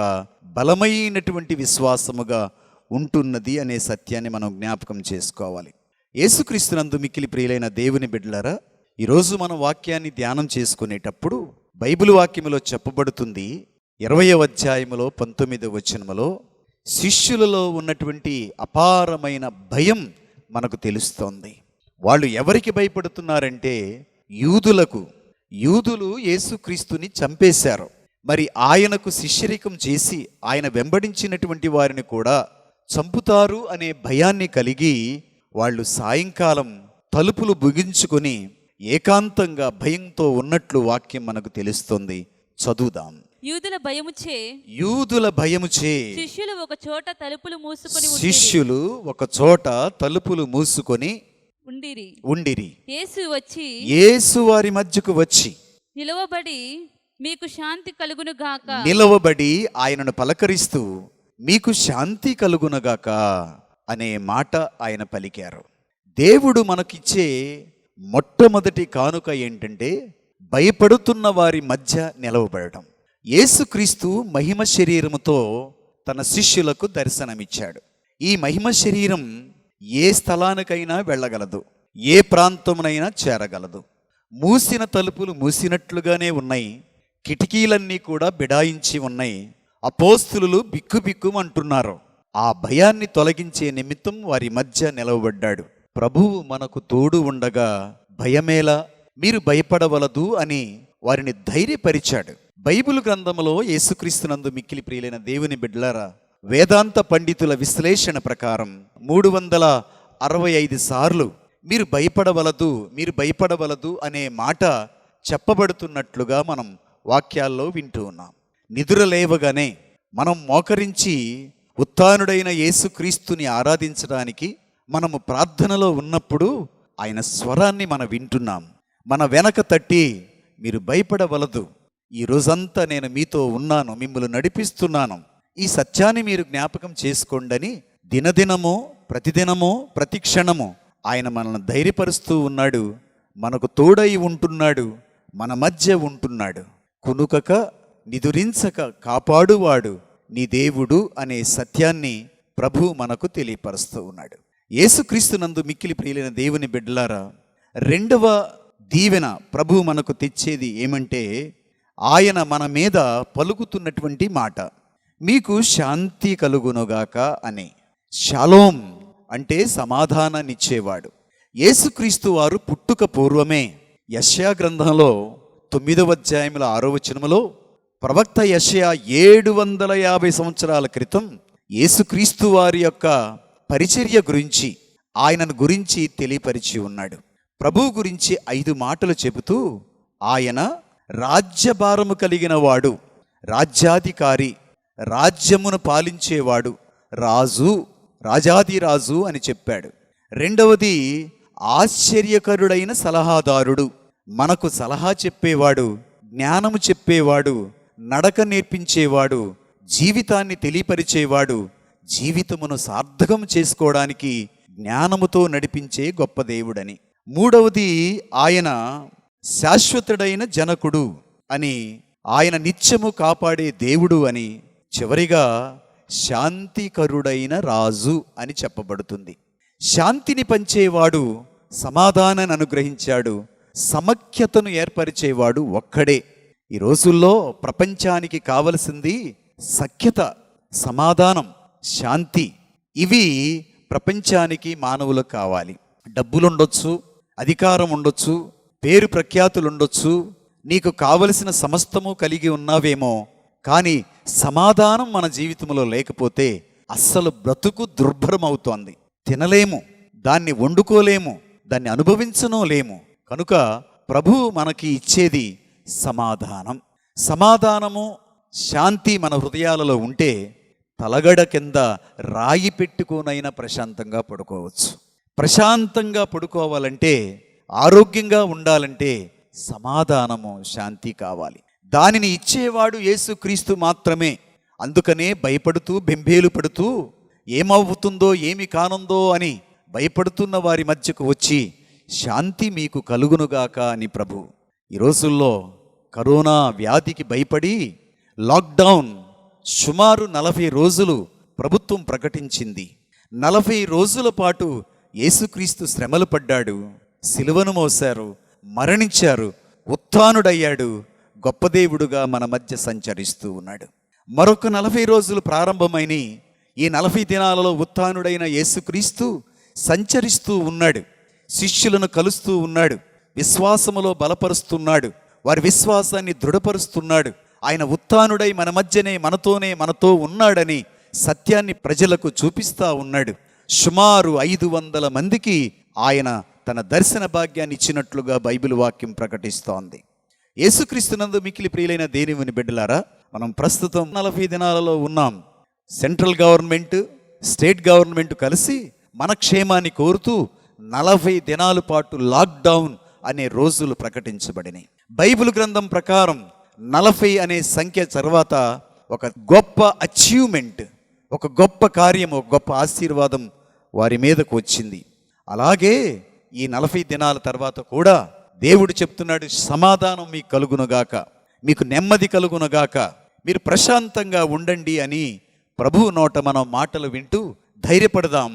బలమైనటువంటి విశ్వాసముగా ఉంటున్నది అనే సత్యాన్ని మనం జ్ఞాపకం చేసుకోవాలి. యేసుక్రీస్తునందు మిక్కిలి ప్రియులైన దేవుని బిడ్డలారా, ఈరోజు మనం వాక్యాన్ని ధ్యానం చేసుకునేటప్పుడు బైబిల్ వాక్యములో చెప్పబడుతుంది, 20వ అధ్యాయములో 19వ వచనములో శిష్యులలో ఉన్నటువంటి అపారమైన భయం మనకు తెలుస్తోంది. వాళ్ళు ఎవరికి భయపడుతున్నారంటే యూదులకు. యూదులు యేసుక్రీస్తుని చంపేశారు. మరి ఆయనకు శిష్యరికం చేసి ఆయన వెంబడించినటువంటి వారిని కూడా చంపుతారు అనే భయాన్ని కలిగి వాళ్ళు సాయంకాలం తలుపులు బిగించుకొని ఏకాంతంగా భయంతో ఉన్నట్లు వాక్యం మనకు తెలుస్తుంది. చదువుదాం. యూదుల భయముచే శిష్యులు ఒక చోట తలుపులు మూసుకొని ఉండిరి. యేసు వారి మధ్యకు వచ్చి నిలవబడి ఆయనను పలకరిస్తూ మీకు శాంతి కలుగునగాక అనే మాట ఆయన పలికారు. దేవుడు మనకిచ్చే మొట్టమొదటి కానుక ఏంటంటే భయపడుతున్న వారి మధ్య నిలవబడటం. యేసుక్రీస్తు మహిమ శరీరముతో తన శిష్యులకు దర్శనమిచ్చాడు. ఈ మహిమ శరీరం ఏ స్థలానికైనా వెళ్ళగలదు, ఏ ప్రాంతమునైనా చేరగలదు. మూసిన తలుపులు మూసినట్లుగానే ఉన్నాయి, కిటికీలన్నీ కూడా బిడాయించి ఉన్నాయి. అపోస్తులు బిక్కుబిక్కుమంటున్నారు. ఆ భయాన్ని తొలగించే నిమిత్తం వారి మధ్య నిలవబడ్డాడు. ప్రభువు మనకు తోడు ఉండగా భయమేలా, మీరు భయపడవలదు అని వారిని ధైర్యపరిచాడు. బైబిల్ గ్రంథములో యేసుక్రీస్తునందు మిక్కిలి ప్రియులైన దేవుని బిడ్డలారా, వేదాంత పండితుల విశ్లేషణ ప్రకారం 365 సార్లు మీరు భయపడవలదు అనే మాట చెప్పబడుతున్నట్లుగా మనం వాక్యాల్లో వింటూ ఉన్నాం. నిద్ర లేవగానే మనం మోకరించి ఉత్థానుడైన యేసుక్రీస్తుని ఆరాధించడానికి మనము ప్రార్థనలో ఉన్నప్పుడు ఆయన స్వరాన్ని మనం వింటున్నాం. మన వెనక తట్టి మీరు భయపడవలదు, ఈ రోజంతా నేను మీతో ఉన్నాను, మిమ్మల్ని నడిపిస్తున్నాను, ఈ సత్యాన్ని మీరు జ్ఞాపకం చేసుకోండి. దినదినము, ప్రతిదినము, ప్రతిక్షణము ఆయన మనల్ని ధైర్యపరుస్తూ ఉన్నాడు, మనకు తోడై ఉంటున్నాడు, మన మధ్య ఉంటున్నాడు. కునుకక నిదురించక కాపాడువాడు నీ దేవుడు అనే సత్యాన్ని ప్రభు మనకు తెలియపరుస్తూ ఉన్నాడు. యేసుక్రీస్తునందు మిక్కిలి ప్రియులైన దేవుని బిడ్డలారా, రెండవ దీవెన ప్రభు మనకు తెచ్చేది ఏమంటే ఆయన మన మీద పలుకుతున్నటువంటి మాట. మీకు శాంతి కలుగునుగాక అని. షాలోం అంటే సమాధానాన్నిచ్చేవాడు. యేసుక్రీస్తు వారు పుట్టుక పూర్వమే యెషయా గ్రంథంలో 9వ అధ్యాయంలో 6వ వచనములో ప్రవక్త యెషయా 750 సంవత్సరాల క్రితం యేసుక్రీస్తు వారి యొక్క పరిచర్య గురించి, ఆయనను గురించి తెలియపరిచి ఉన్నాడు. ప్రభువు గురించి 5 మాటలు చెబుతూ ఆయన రాజ్యభారము కలిగిన వాడు, రాజ్యాధికారి, రాజ్యమును పాలించేవాడు, రాజు, రాజాదిరాజు అని చెప్పాడు. రెండవది ఆశ్చర్యకరుడైన సలహాదారుడు, మనకు సలహా చెప్పేవాడు, జ్ఞానము చెప్పేవాడు, నడక నేర్పించేవాడు, జీవితాన్ని తెలియపరిచేవాడు, జీవితమును సార్థకం చేసుకోవడానికి జ్ఞానముతో నడిపించే గొప్ప దేవుడని. మూడవది ఆయన శాశ్వతుడైన జనకుడు అని, ఆయన నిత్యము కాపాడే దేవుడు అని. చివరిగా శాంతికరుడైన రాజు అని చెప్పబడుతుంది. శాంతిని పంచేవాడు, సమాధానాన్ని అనుగ్రహించాడు, సమైక్యతను ఏర్పరిచేవాడు ఒక్కడే. ఈ రోజుల్లో ప్రపంచానికి కావలసింది సఖ్యత, సమాధానం, శాంతి. ఇవి ప్రపంచానికి మానవులకు కావాలి. డబ్బులుండొచ్చు, అధికారం ఉండొచ్చు, పేరు ప్రఖ్యాతులు ఉండొచ్చు, నీకు కావలసిన సమస్తము కలిగి ఉన్నావేమో, కానీ సమాధానం మన జీవితంలో లేకపోతే అస్సలు బ్రతుకు దుర్భరమవుతోంది. తినలేము, దాన్ని వండుకోలేము, దాన్ని అనుభవించనో లేము. కనుక ప్రభువు మనకి ఇచ్చేది సమాధానం. సమాధానము, శాంతి మన హృదయాలలో ఉంటే తలగడ కింద రాయి పెట్టుకోనైనా ప్రశాంతంగా పడుకోవచ్చు. ప్రశాంతంగా పడుకోవాలంటే, ఆరోగ్యంగా ఉండాలంటే సమాధానము, శాంతి కావాలి. దానిని ఇచ్చేవాడు యేసుక్రీస్తు మాత్రమే. అందుకనే భయపడుతూ బెంబేలు పడుతూ ఏమవుతుందో ఏమి కానుందో అని భయపడుతున్న వారి మధ్యకు వచ్చి శాంతి మీకు కలుగునుగాక అని ప్రభు. ఈ రోజుల్లో కరోనా వ్యాధికి భయపడి లాక్డౌన్ సుమారు 40 రోజులు ప్రభుత్వం ప్రకటించింది. 40 రోజుల పాటు యేసుక్రీస్తు శ్రమలు పడ్డాడు, సిలువను మోశారు, మరణించారు, ఉత్థానుడయ్యాడు, గొప్ప దేవుడుగా మన మధ్య సంచరిస్తూ ఉన్నాడు. మరొక 40 రోజులు ప్రారంభమైన ఈ 40 దినాలలో ఉత్థానుడైన యేసుక్రీస్తు సంచరిస్తూ ఉన్నాడు, శిష్యులను కలుస్తూ ఉన్నాడు, విశ్వాసములో బలపరుస్తున్నాడు, వారి విశ్వాసాన్ని దృఢపరుస్తున్నాడు. ఆయన ఉత్థానుడై మన మధ్యనే మనతో ఉన్నాడని సత్యాన్ని ప్రజలకు చూపిస్తూ ఉన్నాడు. సుమారు 500 మందికి ఆయన తన దర్శన భాగ్యాన్ని ఇచ్చినట్లుగా బైబిల్ వాక్యం ప్రకటిస్తోంది. యేసుక్రీస్తునందు మిక్కిలి ప్రియులైన దేవుని బిడ్డలారా, మనం ప్రస్తుతం 40 దినాలలో ఉన్నాం. సెంట్రల్ గవర్నమెంట్, స్టేట్ గవర్నమెంట్ కలిసి మన క్షేమాన్ని కోరుతూ 40 దినాల పాటు లాక్డౌన్ అనే రోజులు ప్రకటించబడినాయి. బైబిల్ గ్రంథం ప్రకారం 40 అనే సంఖ్య తర్వాత ఒక గొప్ప అచీవ్మెంట్, ఒక గొప్ప కార్యం, ఒక గొప్ప ఆశీర్వాదం వారి మీదకు వచ్చింది. అలాగే ఈ 40 దినాల తర్వాత కూడా దేవుడు చెప్తున్నాడు, సమాధానం మీకు కలుగునుగాక, మీకు నెమ్మది కలుగునుగాక, మీరు ప్రశాంతంగా ఉండండి అని ప్రభువు నోట మనం మాటలు వింటూ ధైర్యపడదాం.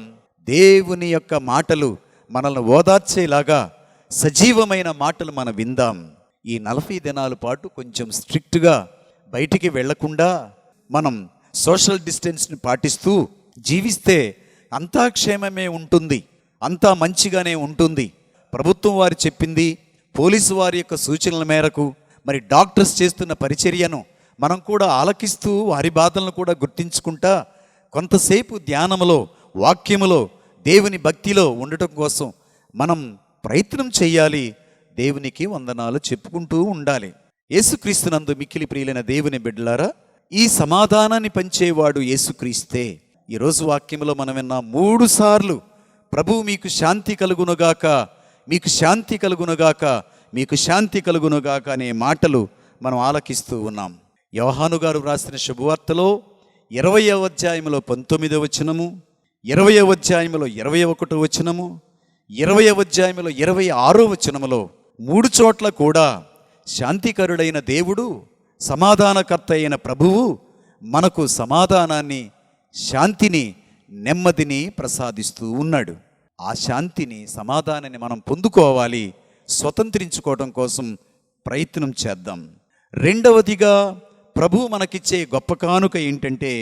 దేవుని యొక్క మాటలు మనల్ని ఓదార్చేలాగా సజీవమైన మాటలు మనం విందాం. ఈ 40 దినాల పాటు కొంచెం స్ట్రిక్ట్గా బయటికి వెళ్లకుండా మనం సోషల్ డిస్టెన్స్ని పాటిస్తూ జీవిస్తే అంతా క్షేమమే ఉంటుంది, అంతా మంచిగానే ఉంటుంది. ప్రభుత్వం వారు చెప్పింది, పోలీసు వారి యొక్క సూచనల మేరకు, మరి డాక్టర్స్ చేస్తున్న పరిచర్యను మనం కూడా ఆలకిస్తూ వారి బాధలను కూడా గుర్తించుకుంటా కొంతసేపు ధ్యానములో, వాక్యములో, దేవుని భక్తిలో ఉండటం కోసం మనం ప్రయత్నం చేయాలి. దేవునికి వందనాలు చెప్పుకుంటూ ఉండాలి. యేసుక్రీస్తునందు మిక్కిలి ప్రియులైన దేవుని బిడ్డలారా, ఈ సమాధానాన్ని పంచేవాడు యేసుక్రీస్తే. ఈరోజు వాక్యంలో మనం విన్న 3 సార్లు ప్రభువు మీకు శాంతి కలుగునుగాక, మీకు శాంతి కలుగునుగాక, మీకు శాంతి కలుగునుగాక అనే మాటలు మనం ఆలకిస్తూ ఉన్నాం. యోహాను గారు వ్రాసిన శుభవార్తలో 20వ అధ్యాయంలో 19వ వచనము, 20వ అధ్యాయంలో 21వ వచనము, 20వ అధ్యాయంలో 26వ వచనములో 3 చోట్ల కూడా శాంతికరుడైన దేవుడు, సమాధానకర్త అయిన ప్రభువు మనకు సమాధానాన్ని, శాంతిని, నెమ్మదిని ప్రసాదిస్తూ ఉన్నాడు. ఆ శాంతిని, సమాధానాన్ని మనం పొందుకోవాలి. స్వతంత్రించుకోవడం కోసం ప్రయత్నం చేద్దాం. రెండవదిగా ప్రభు మనకిచ్చే గొప్ప కానుక ఏంటంటే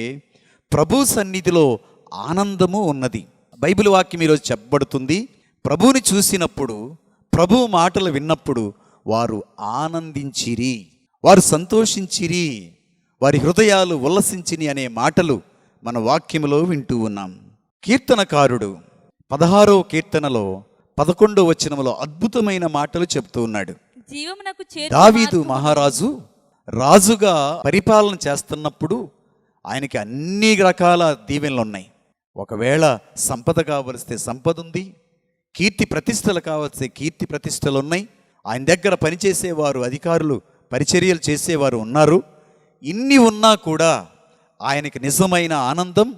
ప్రభు సన్నిధిలో ఆనందము ఉన్నది. బైబిల్ వాక్యం ఈరోజు చెప్పబడుతుంది, ప్రభువుని చూసినప్పుడు, ప్రభు మాటలు విన్నప్పుడు వారు ఆనందించిరి, వారు సంతోషించిరి, వారి హృదయాలు ఉల్లసించిని అనే మాటలు మన వాక్యములో వింటూ ఉన్నాం. కీర్తనకారుడు 16వ కీర్తనలో 11వ వచనములో అద్భుతమైన మాటలు చెప్తూ ఉన్నాడు. జీవమునకు చేర్చు దావీదు మార్గమును మహారాజు రాజుగా పరిపాలన చేస్తున్నప్పుడు ఆయనకి అన్ని రకాల దీవెనలు ఉన్నాయి. ఒకవేళ సంపద కావలిస్తే సంపద ఉంది, కీర్తి ప్రతిష్టలు కావలిస్తే కీర్తి ప్రతిష్టలు ఉన్నాయి. ఆయన దగ్గర పనిచేసేవారు, అధికారులు, పరిచర్యలు చేసేవారు ఉన్నారు. ఇన్ని ఉన్నా కూడా ఆయనకి నిజమైన ఆనందం,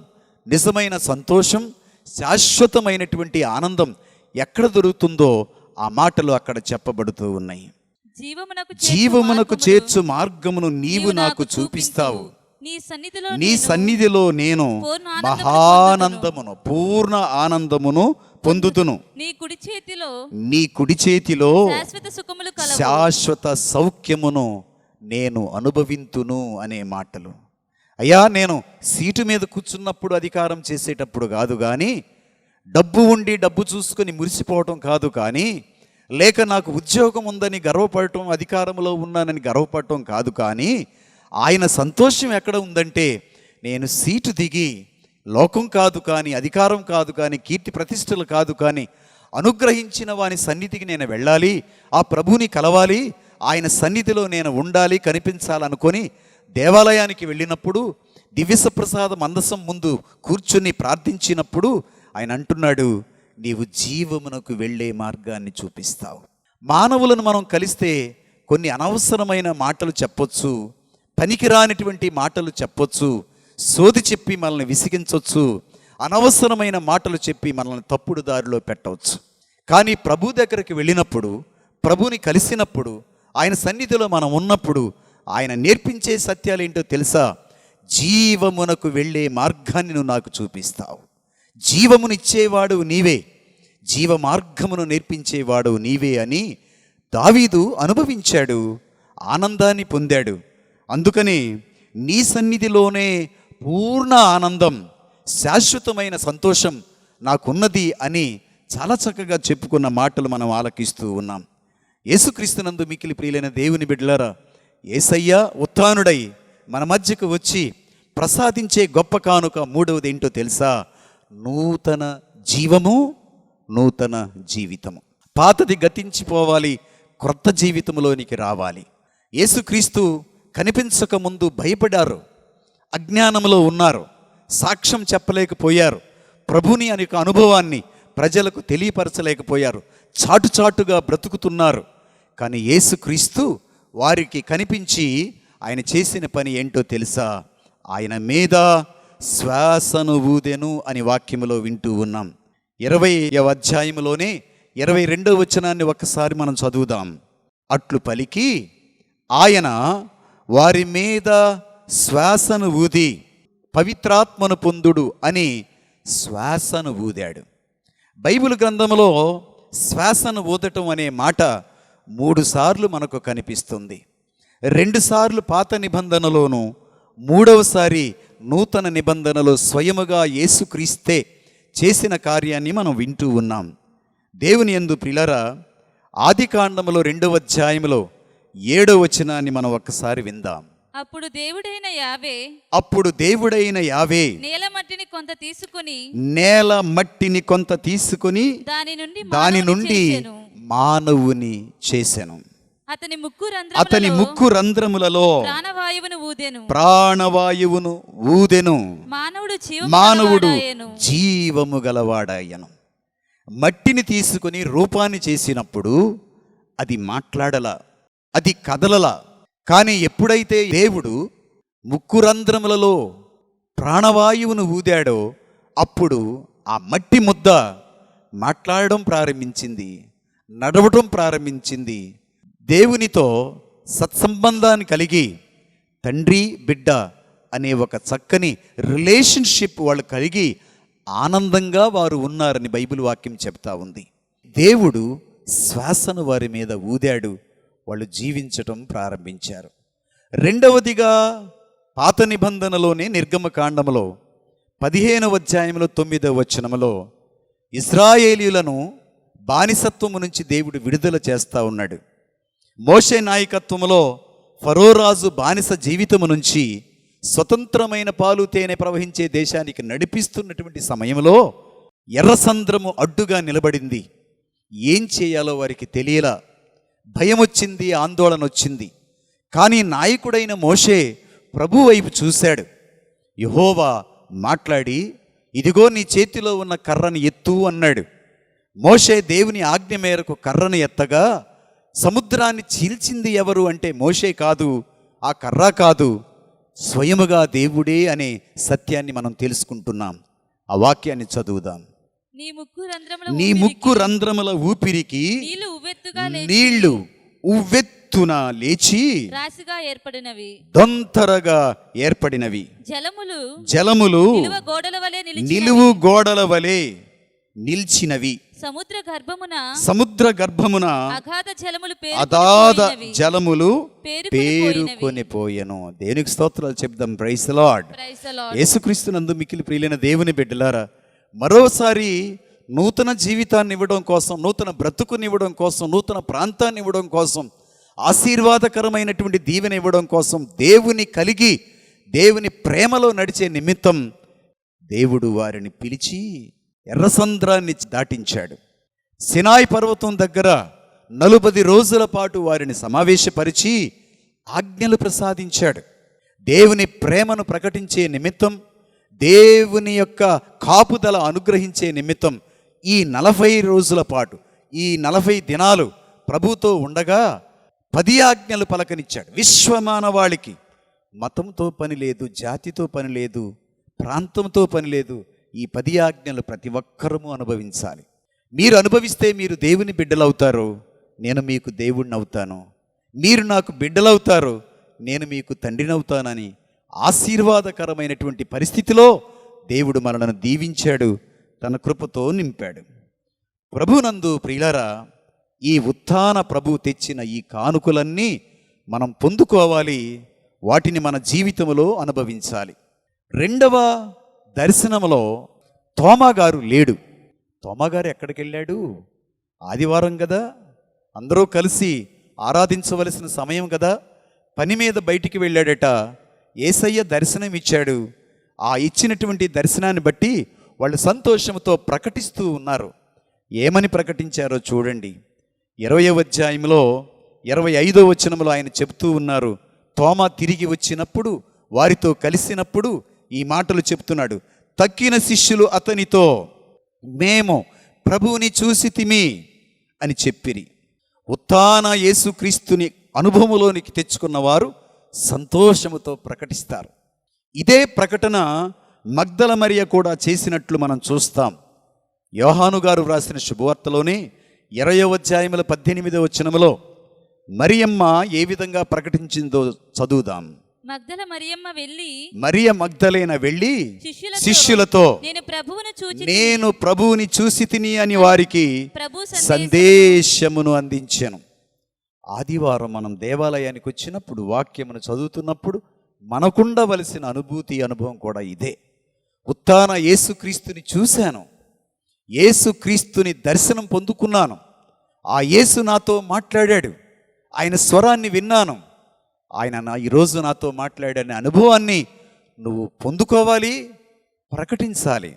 నిజమైన సంతోషం, శాశ్వతమైనటువంటి ఆనందం ఎక్కడ దొరుకుతుందో ఆ మాటలు అక్కడ చెప్పబడుతూ ఉన్నాయి. జీవమునకు చేర్చు మార్గమును నీవు నాకు చూపిస్తావు, నీ సన్నిధిలో నేను మహానందమును, పూర్ణ ఆనందమును పొందుతును. నీ కుడి చేతిలో శాశ్వత సౌఖ్యమును నేను అనుభవింతును అనే మాటలు. అయ్యా, నేను సీటు మీద కూర్చున్నప్పుడు అధికారం చేసేటప్పుడు కాదు కానీ, డబ్బు ఉండి డబ్బు చూసుకొని మురిసిపోవటం కాదు కానీ, లేక నాకు ఉద్యోగం ఉందని గర్వపడటం, అధికారంలో ఉన్నానని గర్వపడటం కాదు కానీ, ఆయన సంతోషం ఎక్కడ ఉందంటే నేను సీటు దిగి లోకం కాదు కానీ, అధికారం కాదు కానీ, కీర్తి ప్రతిష్టలు కాదు కానీ, అనుగ్రహించిన వాని సన్నిధికి నేను వెళ్ళాలి, ఆ ప్రభుని కలవాలి, ఆయన సన్నిధిలో నేను ఉండాలి, కనిపించాలనుకొని దేవాలయానికి వెళ్ళినప్పుడు దివ్య ప్రసాద మందసం ముందు కూర్చుని ప్రార్థించినప్పుడు ఆయన అంటున్నాడు, నీవు జీవమునకు వెళ్ళే మార్గాన్ని చూపిస్తావు. మానవులను మనం కలిస్తే కొన్ని అనవసరమైన మాటలు చెప్పొచ్చు, పనికిరానిటువంటి మాటలు చెప్పొచ్చు, సోది చెప్పి మనల్ని విసిగించవచ్చు, అనవసరమైన మాటలు చెప్పి మనల్ని తప్పుడు దారిలో పెట్టవచ్చు. కానీ ప్రభు దగ్గరికి వెళ్ళినప్పుడు, ప్రభుని కలిసినప్పుడు, ఆయన సన్నిధిలో మనం ఉన్నప్పుడు ఆయన నేర్పించే సత్యాలు ఏంటో తెలుసా? జీవమునకు వెళ్ళే మార్గాన్ని నువ్వు నాకు చూపిస్తావు. జీవమునిచ్చేవాడు నీవే, జీవ మార్గమును నేర్పించేవాడు నీవే అని దావీదు అనుభవించాడు, ఆనందాన్ని పొందాడు. అందుకని నీ సన్నిధిలోనే పూర్ణ ఆనందం, శాశ్వతమైన సంతోషం నాకున్నది అని చాలా చక్కగా చెప్పుకున్న మాటలు మనం ఆలకిస్తూ ఉన్నాం. యేసుక్రీస్తునందు మిక్కిలి ప్రియులైన దేవుని బిడ్డలారా, యేసయ్య ఉత్థానుడై మన మధ్యకు వచ్చి ప్రసాదించే గొప్ప కానుక మూడవది ఏంటో తెలుసా? నూతన జీవము, నూతన జీవితము. పాతది గతించిపోవాలి, క్రొత్త జీవితంలోనికి రావాలి. యేసుక్రీస్తు కనిపించక ముందు భయపడారు, అజ్ఞానంలో ఉన్నారు, సాక్ష్యం చెప్పలేకపోయారు, ప్రభుని అనే అనుభవాన్ని ప్రజలకు తెలియపరచలేకపోయారు, చాటుచాటుగా బ్రతుకుతున్నారు. కానీ యేసుక్రీస్తు వారికి కనిపించి ఆయన చేసిన పని ఏంటో తెలుసా? ఆయన మీద శ్వాసను ఊదెను అని వాక్యములో వింటూ ఉన్నాం. 20వ అధ్యాయంలోనే 22వ వచనాన్ని ఒక్కసారి మనం చదువుదాం. అట్లు పలికి ఆయన వారి మీద శ్వాసను ఊది పవిత్రాత్మను పొందుడు అని శ్వాసను ఊదాడు. బైబిల్ గ్రంథంలో శ్వాసను ఊదటం అనే మాట 3 సార్లు మనకు కనిపిస్తుంది. 2 సార్లు పాత నిబంధనలోను, 3వసారి నూతన నిబంధనలో స్వయముగా యేసుక్రీస్తే చేసిన కార్యాన్ని మనం వింటూ ఉన్నాం. దేవుని యందు ప్రియులారా, ఆదికాండములో 2వ అధ్యాయంలో 7వ వచనాన్ని మనం ఒక్కసారి విందాం. అప్పుడు దేవుడైన యావే నేల మట్టిని కొంత తీసుకుని దాని నుండి మానవుని చేసెను. అతని ముక్కు రంధ్రములలో ప్రాణవాయువును ఊదెను. మానవుడు జీవము గలవాడాయను. మట్టిని తీసుకుని రూపాన్ని చేసినప్పుడు అది మాట్లాడలా, అది కదలలా. కానీ ఎప్పుడైతే దేవుడు ముక్కు రంధ్రములలో ప్రాణవాయువును ఊదాడో అప్పుడు ఆ మట్టి ముద్ద మాట్లాడడం ప్రారంభించింది, నడవడం ప్రారంభించింది. దేవునితో సత్సంబంధాన్ని కలిగి తండ్రి బిడ్డ అనే ఒక చక్కని రిలేషన్షిప్ వాళ్ళు కలిగి ఆనందంగా వారు ఉన్నారని బైబిల్ వాక్యం చెప్తా ఉంది. దేవుడు శ్వాసను వారి మీద ఊదాడు, వాళ్ళు జీవించటం ప్రారంభించారు. రెండవదిగా పాత నిబంధనలోనే నిర్గమకాండములో 15వ అధ్యాయంలో 9వ వచనములో ఇశ్రాయేలీయులను బానిసత్వము నుంచి దేవుడు విడుదల చేస్తూ ఉన్నాడు. మోషే నాయకత్వములో ఫరో రాజు బానిస జీవితము నుంచి స్వతంత్రమైన పాలు తేనె ప్రవహించే దేశానికి నడిపిస్తున్నటువంటి సమయంలో ఎర్రసంద్రము అడ్డుగా నిలబడింది. ఏం చేయాలో వారికి తెలియలా, భయం వచ్చింది, ఆందోళన వచ్చింది. కానీ నాయకుడైన మోషే ప్రభు వైపు చూశాడు. యెహోవా మాట్లాడి, ఇదిగో నీ చేతిలో ఉన్న కర్రను ఎత్తు అన్నాడు. మోషే దేవుని ఆజ్ఞ మేరకు కర్రను ఎత్తగా సముద్రాన్ని చీల్చింది ఎవరు అంటే మోషే కాదు, ఆ కర్ర కాదు, స్వయముగా దేవుడే అనే సత్యాన్ని మనం తెలుసుకుంటున్నాం. ఆ వాక్యాన్ని చదువుదాం. నీ ముక్కు రంధ్రముల ఊపిరికి నీళ్లు ఉవ్వెత్తున లేచి రాశిగా ఏర్పడినవి, దొంతరగా ఏర్పడినవి, జలములు నిలువు గోడల వలె నిల్చినవి, సముద్ర గర్భమున అగాధ జలములు పేరుకొనిపోయెను. దేవునికి స్తోత్రాలు చెప్దాం. Praise the Lord. యేసుక్రీస్తునందు మిక్కిలి ప్రియులైన దేవుని బిడ్డలారా, మరోసారి నూతన జీవితాన్ని ఇవ్వడం కోసం, నూతన బ్రతుకునివ్వడం కోసం, నూతన ప్రాంతాన్ని ఇవ్వడం కోసం, ఆశీర్వాదకరమైనటువంటి దీవెన ఇవ్వడం కోసం దేవుని కలిగి దేవుని ప్రేమలో నడిచే నిమిత్తం దేవుడు వారిని పిలిచి ఎర్రసంద్రాన్ని దాటించాడు. సినాయి పర్వతం దగ్గర 40 రోజుల పాటు వారిని సమావేశపరిచి ఆజ్ఞలు ప్రసాదించాడు. దేవుని ప్రేమను ప్రకటించే నిమిత్తం, దేవుని యొక్క కాపుదల అనుగ్రహించే నిమిత్తం ఈ 40 రోజుల పాటు, ఈ 40 దినాలు ప్రభుతో ఉండగా 10 ఆజ్ఞలు పలకనిచ్చాడు. విశ్వమానవాళికి మతంతో పని లేదు, జాతితో పని లేదు, ప్రాంతంతో పని లేదు. ఈ 10 ఆజ్ఞలు ప్రతి ఒక్కరము అనుభవించాలి. మీరు అనుభవిస్తే మీరు దేవుని బిడ్డలవుతారు, నేను మీకు దేవుణ్ణి అవుతాను. మీరు నాకు బిడ్డలవుతారు, నేను మీకు తండ్రినవుతానని ఆశీర్వాదకరమైనటువంటి పరిస్థితిలో దేవుడు మనలను దీవించాడు, తన కృపతో నింపాడు. ప్రభునందు ప్రియులారా, ఈ ఉత్థాన ప్రభు తెచ్చిన ఈ కానుకలన్నీ మనం పొందుకోవాలి, వాటిని మన జీవితంలో అనుభవించాలి. రెండవ దర్శనంలో తోమా గారు లేడు. తోమా గారు ఎక్కడికి వెళ్ళాడు? ఆదివారం కదా, అందరూ కలిసి ఆరాధించవలసిన సమయం కదా, పని మీద బయటికి వెళ్ళాడట. యేసయ్య దర్శనం ఇచ్చాడు. ఆ ఇచ్చినటువంటి దర్శనాన్ని బట్టి వాళ్ళు సంతోషంతో ప్రకటిస్తూ ఉన్నారు. ఏమని ప్రకటించారో చూడండి. 20వ అధ్యాయంలో 25వ వచనంలో ఆయన చెప్తూ ఉన్నారు. తోమా తిరిగి వచ్చినప్పుడు, వారితో కలిసినప్పుడు ఈ మాటలు చెప్తున్నాడు. తక్కిన శిష్యులు అతనితో, మేము ప్రభువుని చూసితిమి అని చెప్పిరి. ఉత్థాన యేసుక్రీస్తుని అనుభవంలోనికి తెచ్చుకున్నవారు సంతోషముతో ప్రకటిస్తారు. ఇదే ప్రకటన మగ్దల మరియ కూడా చేసినట్లు మనం చూస్తాం. యోహాను గారు వ్రాసిన శుభవార్తలోనే 20వ అధ్యాయంలో 18వ వచనములో మరియమ్మ ఏ విధంగా ప్రకటించిందో చదువుదాం. మరియ మగ్దలేన వెళ్ళి శిష్యులతో, నేను ప్రభువుని చూసి తిని అని వారికి సందేశమును అందించాను. ఆదివారం మనం దేవాలయానికి వచ్చినప్పుడు, వాక్యమును చదువుతున్నప్పుడు మనకుండవలసిన అనుభూతి, అనుభవం కూడా ఇదే. ఉత్థాన యేసుక్రీస్తుని చూశాను, యేసుక్రీస్తుని దర్శనం పొందుకున్నాను, ఆ యేసు నాతో మాట్లాడాడు, ఆయన స్వరాన్ని విన్నాను, ఆయన ఈరోజు నాతో మాట్లాడనే అనుభవాన్ని నువ్వు పొందుకోవాలి, ప్రకటించాలి.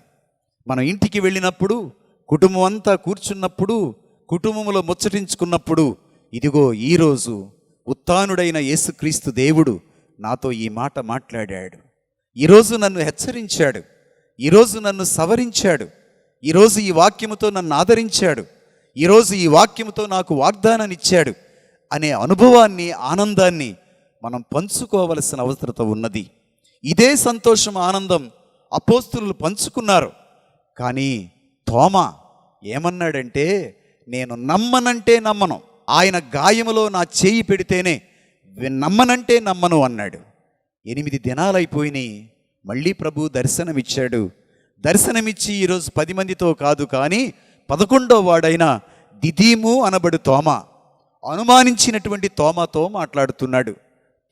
మనం ఇంటికి వెళ్ళినప్పుడు, కుటుంబం అంతా కూర్చున్నప్పుడు, కుటుంబంలో ముచ్చటించుకున్నప్పుడు, ఇదిగో ఈరోజు ఉత్థానుడైన యేసుక్రీస్తు దేవుడు నాతో ఈ మాట మాట్లాడాడు, ఈరోజు నన్ను హెచ్చరించాడు, ఈరోజు నన్ను సవరించాడు, ఈరోజు ఈ వాక్యముతో నన్ను ఆదరించాడు, ఈరోజు ఈ వాక్యముతో నాకు వాగ్దానాన్ని ఇచ్చాడు అనే అనుభవాన్ని, ఆనందాన్ని మనం పంచుకోవలసిన అవసరత ఉన్నది. ఇదే సంతోషం, ఆనందం అపోస్తులు పంచుకున్నారు. కానీ తోమా ఏమన్నాడంటే, నేను నమ్మనంటే నమ్మను, ఆయన గాయములో నా చేయి పెడితేనే నమ్మనంటే నమ్మను అన్నాడు. 8 దినాలైపోయినాయి, మళ్ళీ ప్రభు దర్శనమిచ్చాడు. దర్శనమిచ్చి ఈరోజు 10 మందితో కాదు, కానీ 11వ వాడైన దిదీము అనబడు తోమా, అనుమానించినటువంటి తోమాతో మాట్లాడుతున్నాడు.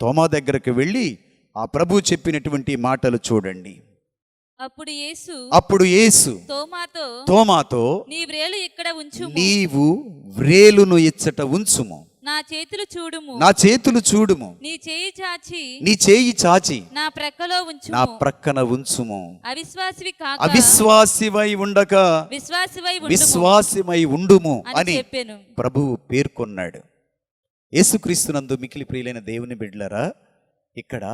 తోమా దగ్గరకు వెళ్ళి ఆ ప్రభు చెప్పినటువంటి మాటలు చూడండి. అప్పుడు యేసు తోమాతో నీ వ్రేలు ఇక్కడ ఉంచుము, నీవు వ్రేలును ఇచ్చట ఉంచుము, నా చేతులు చూడుము, నా చేతులు చూడుము, నీ చేయి చాచి నా ప్రక్కలో ఉంచుము, నా ప్రక్కన ఉంచుము. అవిశ్వాసివి అవిశ్వాసివై ఉండక విశ్వాసిమై ఉండుము అని చెప్పాను. ప్రభువు పేర్కొన్నాడు. యేసుక్రీస్తునందు మిక్కిలి ప్రియులైన దేవుని బిడ్డలారా, ఇక్కడ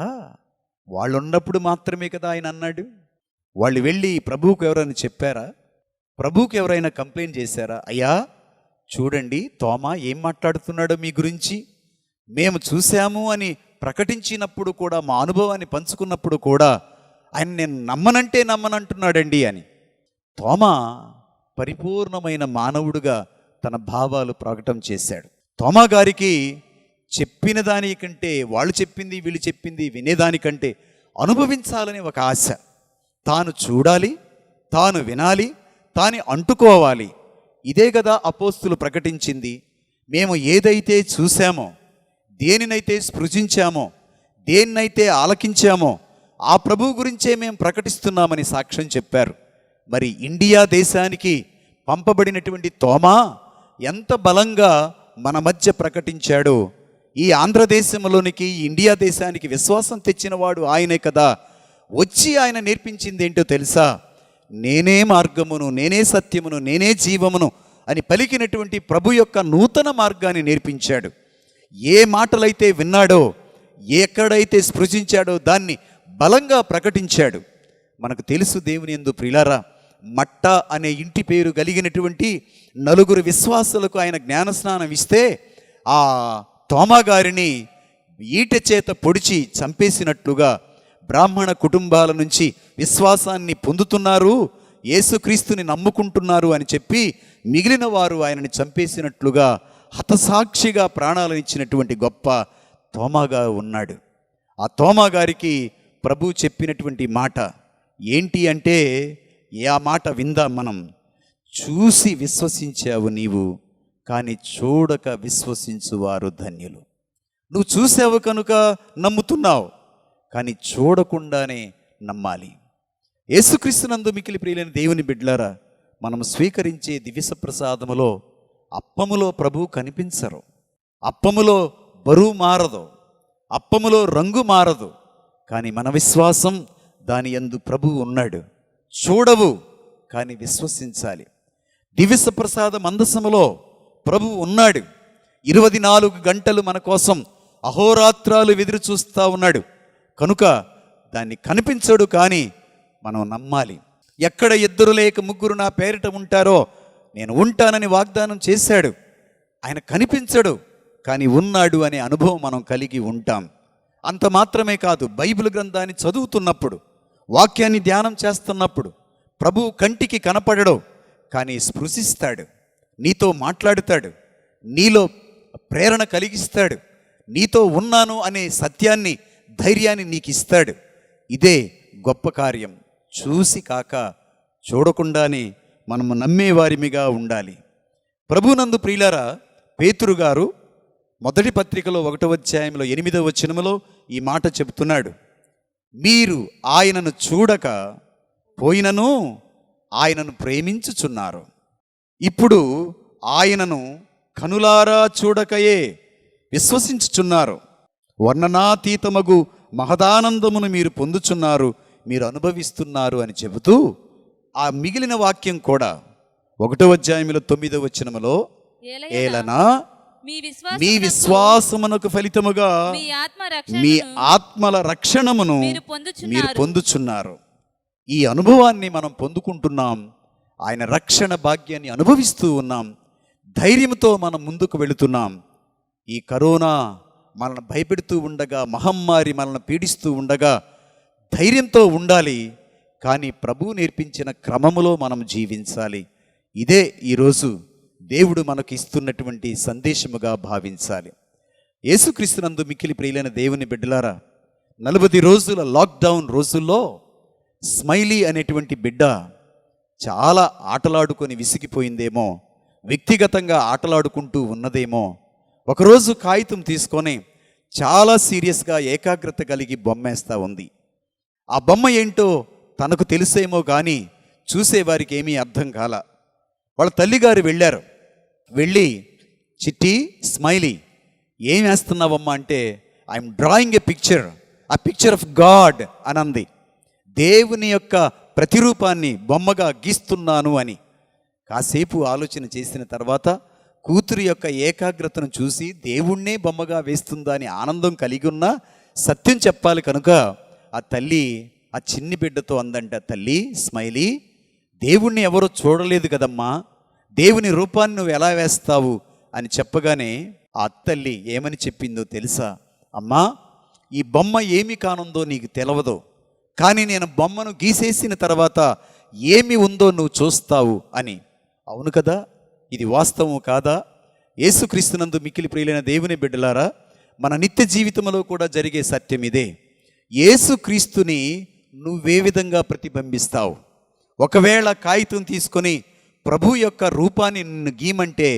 వాళ్ళు ఉన్నప్పుడు మాత్రమే కదా ఆయన అన్నాడు. వాళ్ళు వెళ్ళి ప్రభువుకు ఎవరైనా చెప్పారా? ప్రభువుకు ఎవరైనా కంప్లైంట్ చేశారా? అయ్యా చూడండి తోమా ఏం మాట్లాడుతున్నాడో మీ గురించి మేము చూశాము అని ప్రకటించినప్పుడు కూడా, మా అనుభవాన్ని పంచుకున్నప్పుడు కూడా ఆయన నేను నమ్మనంటున్నాడండి అని. తోమా పరిపూర్ణమైన మానవుడుగా తన భావాలు ప్రకటన చేశాడు. తోమా గారికి చెప్పిన దానికంటే, వాళ్ళు చెప్పింది వీళ్ళు చెప్పింది వినేదానికంటే అనుభవించాలని ఒక ఆశ. తాను చూడాలి, తాను వినాలి, తాను అంటుకోవాలి. ఇదే కదా అపోస్తులు ప్రకటించింది. మేము ఏదైతే చూసామో, దేనినైతే స్పృశించామో, దేన్నైతే ఆలకించామో ఆ ప్రభు గురించే మేము ప్రకటిస్తున్నామని సాక్ష్యం చెప్పారు. మరి ఇండియా దేశానికి పంపబడినటువంటి తోమా ఎంత బలంగా మన మధ్య ప్రకటించాడో, ఈ ఆంధ్రదేశంలోనికి ఇండియా దేశానికి విశ్వాసం తెచ్చినవాడు ఆయనే కదా. వచ్చి ఆయన నేర్పించింది ఏంటో తెలుసా? నేనే మార్గమును, నేనే సత్యమును, నేనే జీవమును అని పలికినటువంటి ప్రభు యొక్క నూతన మార్గాన్ని నేర్పించాడు. ఏ మాటలైతే విన్నాడో, ఎక్కడైతే స్పృశించాడో దాన్ని బలంగా ప్రకటించాడు. మనకు తెలుసు దేవుని యందు ప్రియులారా, మట్ట అనే ఇంటి పేరు కలిగినటువంటి నలుగురు విశ్వాసులకు ఆయన జ్ఞానస్నానం ఇస్తే ఆ తోమా గారిని ఈట చేత పొడిచి చంపేసినట్లుగా బ్రాహ్మణ కుటుంబాల నుంచి విశ్వాసాన్ని పొందుతున్నారు, యేసుక్రీస్తుని నమ్ముకుంటున్నారు అని చెప్పి మిగిలిన వారు ఆయనని చంపేసినట్లుగా హతసాక్షిగా ప్రాణాలను ఇచ్చినటువంటి గొప్ప తోమాగా ఉన్నాడు. ఆ తోమా గారికి ప్రభు చెప్పినటువంటి మాట ఏంటి అంటే, ఆ మాట విందాం మనం. చూసి విశ్వసించావు నీవు, కానీ చూడక విశ్వసించువారు ధన్యులు. నువ్వు చూసావు కనుక నమ్ముతున్నావు, కానీ చూడకుండానే నమ్మాలి. యేసుక్రీస్తునందు మిక్కిలి ప్రియులైన దేవుని బిడ్డలారా, మనం స్వీకరించే దివ్య ప్రసాదములో అప్పములో ప్రభు కనిపించరు, అప్పములో బరువు మారదు, అప్పములో రంగు మారదు, కానీ మన విశ్వాసం దాని యందు ప్రభు ఉన్నాడు. చూడవు కానీ విశ్వసించాలి. దివ్య ప్రసాద మందసములో ప్రభు ఉన్నాడు. 24 గంటలు మన కోసం అహోరాత్రాలు ఎదురు చూస్తూ ఉన్నాడు. కనుక దాన్ని కనిపించడు, కానీ మనం నమ్మాలి. ఎక్కడ 2 లేక 3 నా పేరిట ఉంటారో నేను ఉంటానని వాగ్దానం చేశాడు. ఆయన కనిపించడు, కానీ ఉన్నాడు అనే అనుభవం మనం కలిగి ఉంటాం. అంత మాత్రమే కాదు, బైబిల్ గ్రంథాన్ని చదువుతున్నప్పుడు, వాక్యాన్ని ధ్యానం చేస్తున్నప్పుడు ప్రభు కంటికి కనపడడు, కానీ స్పృశిస్తాడు, నీతో మాట్లాడుతాడు, నీలో ప్రేరణ కలిగిస్తాడు, నీతో ఉన్నాను అనే సత్యాన్ని, ధైర్యాన్ని నీకు ఇస్తాడు. ఇదే గొప్ప కార్యం. చూసి కాక చూడకుండానే మనము నమ్మేవారిమిగా ఉండాలి. ప్రభునందు ప్రియులారా, పేతురు గారు మొదటి పత్రికలో 1వ అధ్యాయంలో 8వ వచనములో ఈ మాట చెబుతున్నాడు. మీరు ఆయనను చూడక పోయినను ఆయనను ప్రేమించుచున్నారు. ఇప్పుడు ఆయనను కనులారా చూడకయే విశ్వసించుచున్నారు. వర్ణనాతీతమగు మహదానందమును మీరు పొందుచున్నారు, మీరు అనుభవిస్తున్నారు అని చెబుతూ ఆ మిగిలిన వాక్యం కూడా 1వ అధ్యాయంలో 9వ వచనములో, ఏలనా మీ విశ్వాసమునకు ఫలితముగా మీ ఆత్మల రక్షణమును మీరు పొందుచున్నారు. ఈ అనుభవాన్ని మనం పొందుకుంటున్నాం. ఆయన రక్షణ భాగ్యాన్ని అనుభవిస్తూ ఉన్నాం. ధైర్యంతో మనం ముందుకు వెళుతున్నాం. ఈ కరోనా మనల్ని భయపెడుతూ ఉండగా, మహమ్మారి మనల్ని పీడిస్తూ ఉండగా ధైర్యంతో ఉండాలి. కానీ ప్రభువు నేర్పించిన క్రమములో మనం జీవించాలి. ఇదే ఈరోజు దేవుడు మనకు ఇస్తున్నటువంటి సందేశముగా భావించాలి. యేసుక్రీస్తునందు మిక్కిలి ప్రియులైన దేవుని బిడ్డలారా, 40 రోజుల లాక్డౌన్ రోజుల్లో స్మైలీ అనేటువంటి బిడ్డ చాలా ఆటలాడుకొని విసిగిపోయిందేమో, వ్యక్తిగతంగా ఆటలాడుకుంటూ ఉన్నదేమో. ఒకరోజు కాగితం తీసుకొని చాలా సీరియస్గా ఏకాగ్రత కలిగి బొమ్మేస్తూ ఉంది. ఆ బొమ్మ ఏంటో తనకు తెలిసేమో కానీ చూసేవారికి ఏమీ అర్థం కాల. వాళ్ళ తల్లిగారు వెళ్ళారు. వెళ్ళి, చిట్టి, స్మైలీ, ఏం వేస్తున్నావమ్మా అంటే, I'm drawing a picture of God అని అంది. దేవుని యొక్క ప్రతిరూపాన్ని బొమ్మగా గీస్తున్నాను అని. కాసేపు ఆలోచన చేసిన తర్వాత కూతురు యొక్క ఏకాగ్రతను చూసి దేవుణ్ణే బొమ్మగా వేస్తుందా అని ఆనందం కలిగి ఉన్నా సత్యం చెప్పాలి కనుక ఆ తల్లి ఆ చిన్ని బిడ్డతో అందంట, తల్లి స్మైలీ, దేవుణ్ణి ఎవరో చూడలేదు కదమ్మా, దేవుని రూపాన్ని నువ్వు ఎలా వేస్తావు అని చెప్పగానే ఆ తల్లి ఏమని చెప్పిందో తెలుసా? అమ్మా, ఈ బొమ్మ ఏమి కానుందో నీకు తెలవదు, కానీ నేను బొమ్మను గీసేసిన తర్వాత ఏమి ఉందో నువ్వు చూస్తావు అని. అవును కదా, ఇది వాస్తవం కాదా? యేసుక్రీస్తునందు మిక్కిలి ప్రియులైన దేవుని బిడ్డలారా, మన నిత్య జీవితంలో కూడా జరిగే సత్యం ఇదే. యేసుక్రీస్తుని నువ్వే విధంగా ప్రతిబింబిస్తావు? ఒకవేళ కాగితం తీసుకొని ప్రభు యొక్క రూపాన్ని నిన్ను గీయమంటే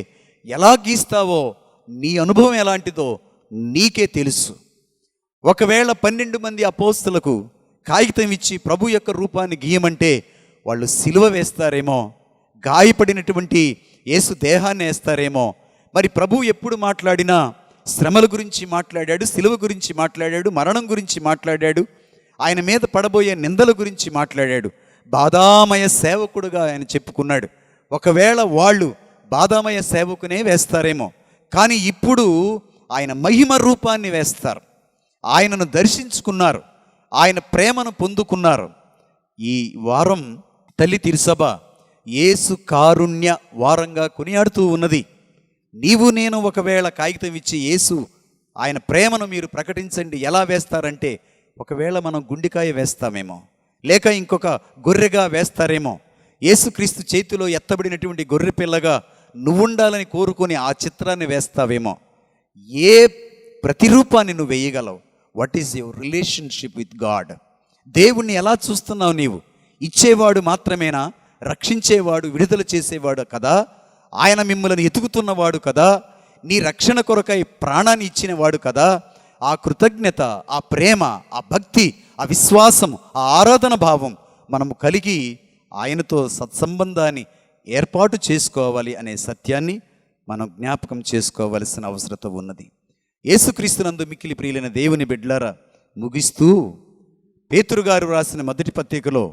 ఎలా గీస్తావో, నీ అనుభవం ఎలాంటిదో నీకే తెలుసు. ఒకవేళ 12 మంది అపోస్తలకు కాగితం ఇచ్చి ప్రభు యొక్క రూపాన్ని గీయమంటే వాళ్ళు సిలువ వేస్తారేమో, గాయపడినటువంటి యేసు దేహాన్ని వేస్తారేమో. మరి ప్రభు ఎప్పుడు మాట్లాడినా శ్రమల గురించి మాట్లాడాడు, సిలువ గురించి మాట్లాడాడు, మరణం గురించి మాట్లాడాడు, ఆయన మీద పడబోయే నిందల గురించి మాట్లాడాడు, బాధామయ సేవకుడుగా ఆయన చెప్పుకున్నాడు. ఒకవేళ వాళ్ళు బాధామయ సేవకునే వేస్తారేమో, కానీ ఇప్పుడు ఆయన మహిమ రూపాన్ని వేస్తారు. ఆయనను దర్శించుకున్నారు, ఆయన ప్రేమను పొందుకున్నారు. ఈ వారం తల్లి తిరుసభ యేసు కారుణ్య వారంగా కొనియాడుతూ ఉన్నది. నీవు నేను ఒకవేళ కాగితం ఇచ్చి యేసు ఆయన ప్రేమను మీరు ప్రకటించండి ఎలా వేస్తారంటే, ఒకవేళ మనం గుండెకాయ వేస్తామేమో, లేక ఇంకొక గొర్రెగా వేస్తారేమో. యేసుక్రీస్తు చేతిలో ఎత్తబడినటువంటి గొర్రె పిల్లగా నువ్వుండాలని కోరుకొని ఆ చిత్రాన్ని వేస్తావేమో. ఏ ప్రతిరూపాన్ని నువ్వు వేయగలవు? What is your relationship with God? దేవుణ్ణి ఎలా చూస్తున్నావు నీవు? ఇచ్చేవాడు మాత్రమేనా? రక్షించేవాడు, విడుదల చేసేవాడు కదా, ఆయన మిమ్మల్ని ఎతుకుతున్నవాడు కదా, నీ రక్షణ కొరకై ప్రాణాన్ని ఇచ్చినవాడు కదా. ఆ కృతజ్ఞత, ఆ ప్రేమ, ఆ భక్తి, ఆ విశ్వాసం, ఆ ఆరాధన భావం మనము కలిగి ఆయనతో సత్సంబంధాన్ని ఏర్పాటు చేసుకోవాలి అనే సత్యాన్ని మనం జ్ఞాపకం చేసుకోవలసిన అవసరత ఉన్నది. యేసుక్రీస్తునందు మిక్కిలి ప్రియులైన దేవుని బిడ్డలారా, ముగిస్తూ పేతురు గారు రాసిన మొదటి పత్రికలో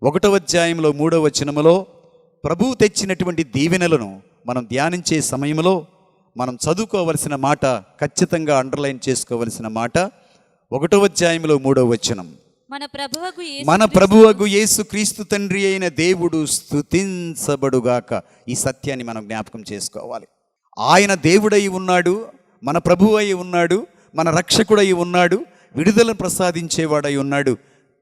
1వ అధ్యాయంలో 3వ వచనములో ప్రభువు తెచ్చినటువంటి దీవెనలను మనం ధ్యానించే సమయంలో మనం చదువుకోవలసిన మాట, ఖచ్చితంగా అండర్లైన్ చేసుకోవలసిన మాట 1వ అధ్యాయంలో 3వ వచనం. మన ప్రభువగు యేసుక్రీస్తు తండ్రి అయిన దేవుడు స్తుతించబడుగాక. ఈ సత్యాన్ని మనం జ్ఞాపకం చేసుకోవాలి. ఆయన దేవుడై ఉన్నాడు, మన ప్రభువు అయి ఉన్నాడు, మన రక్షకుడై ఉన్నాడు, విడుదలను ప్రసాదించేవాడై ఉన్నాడు,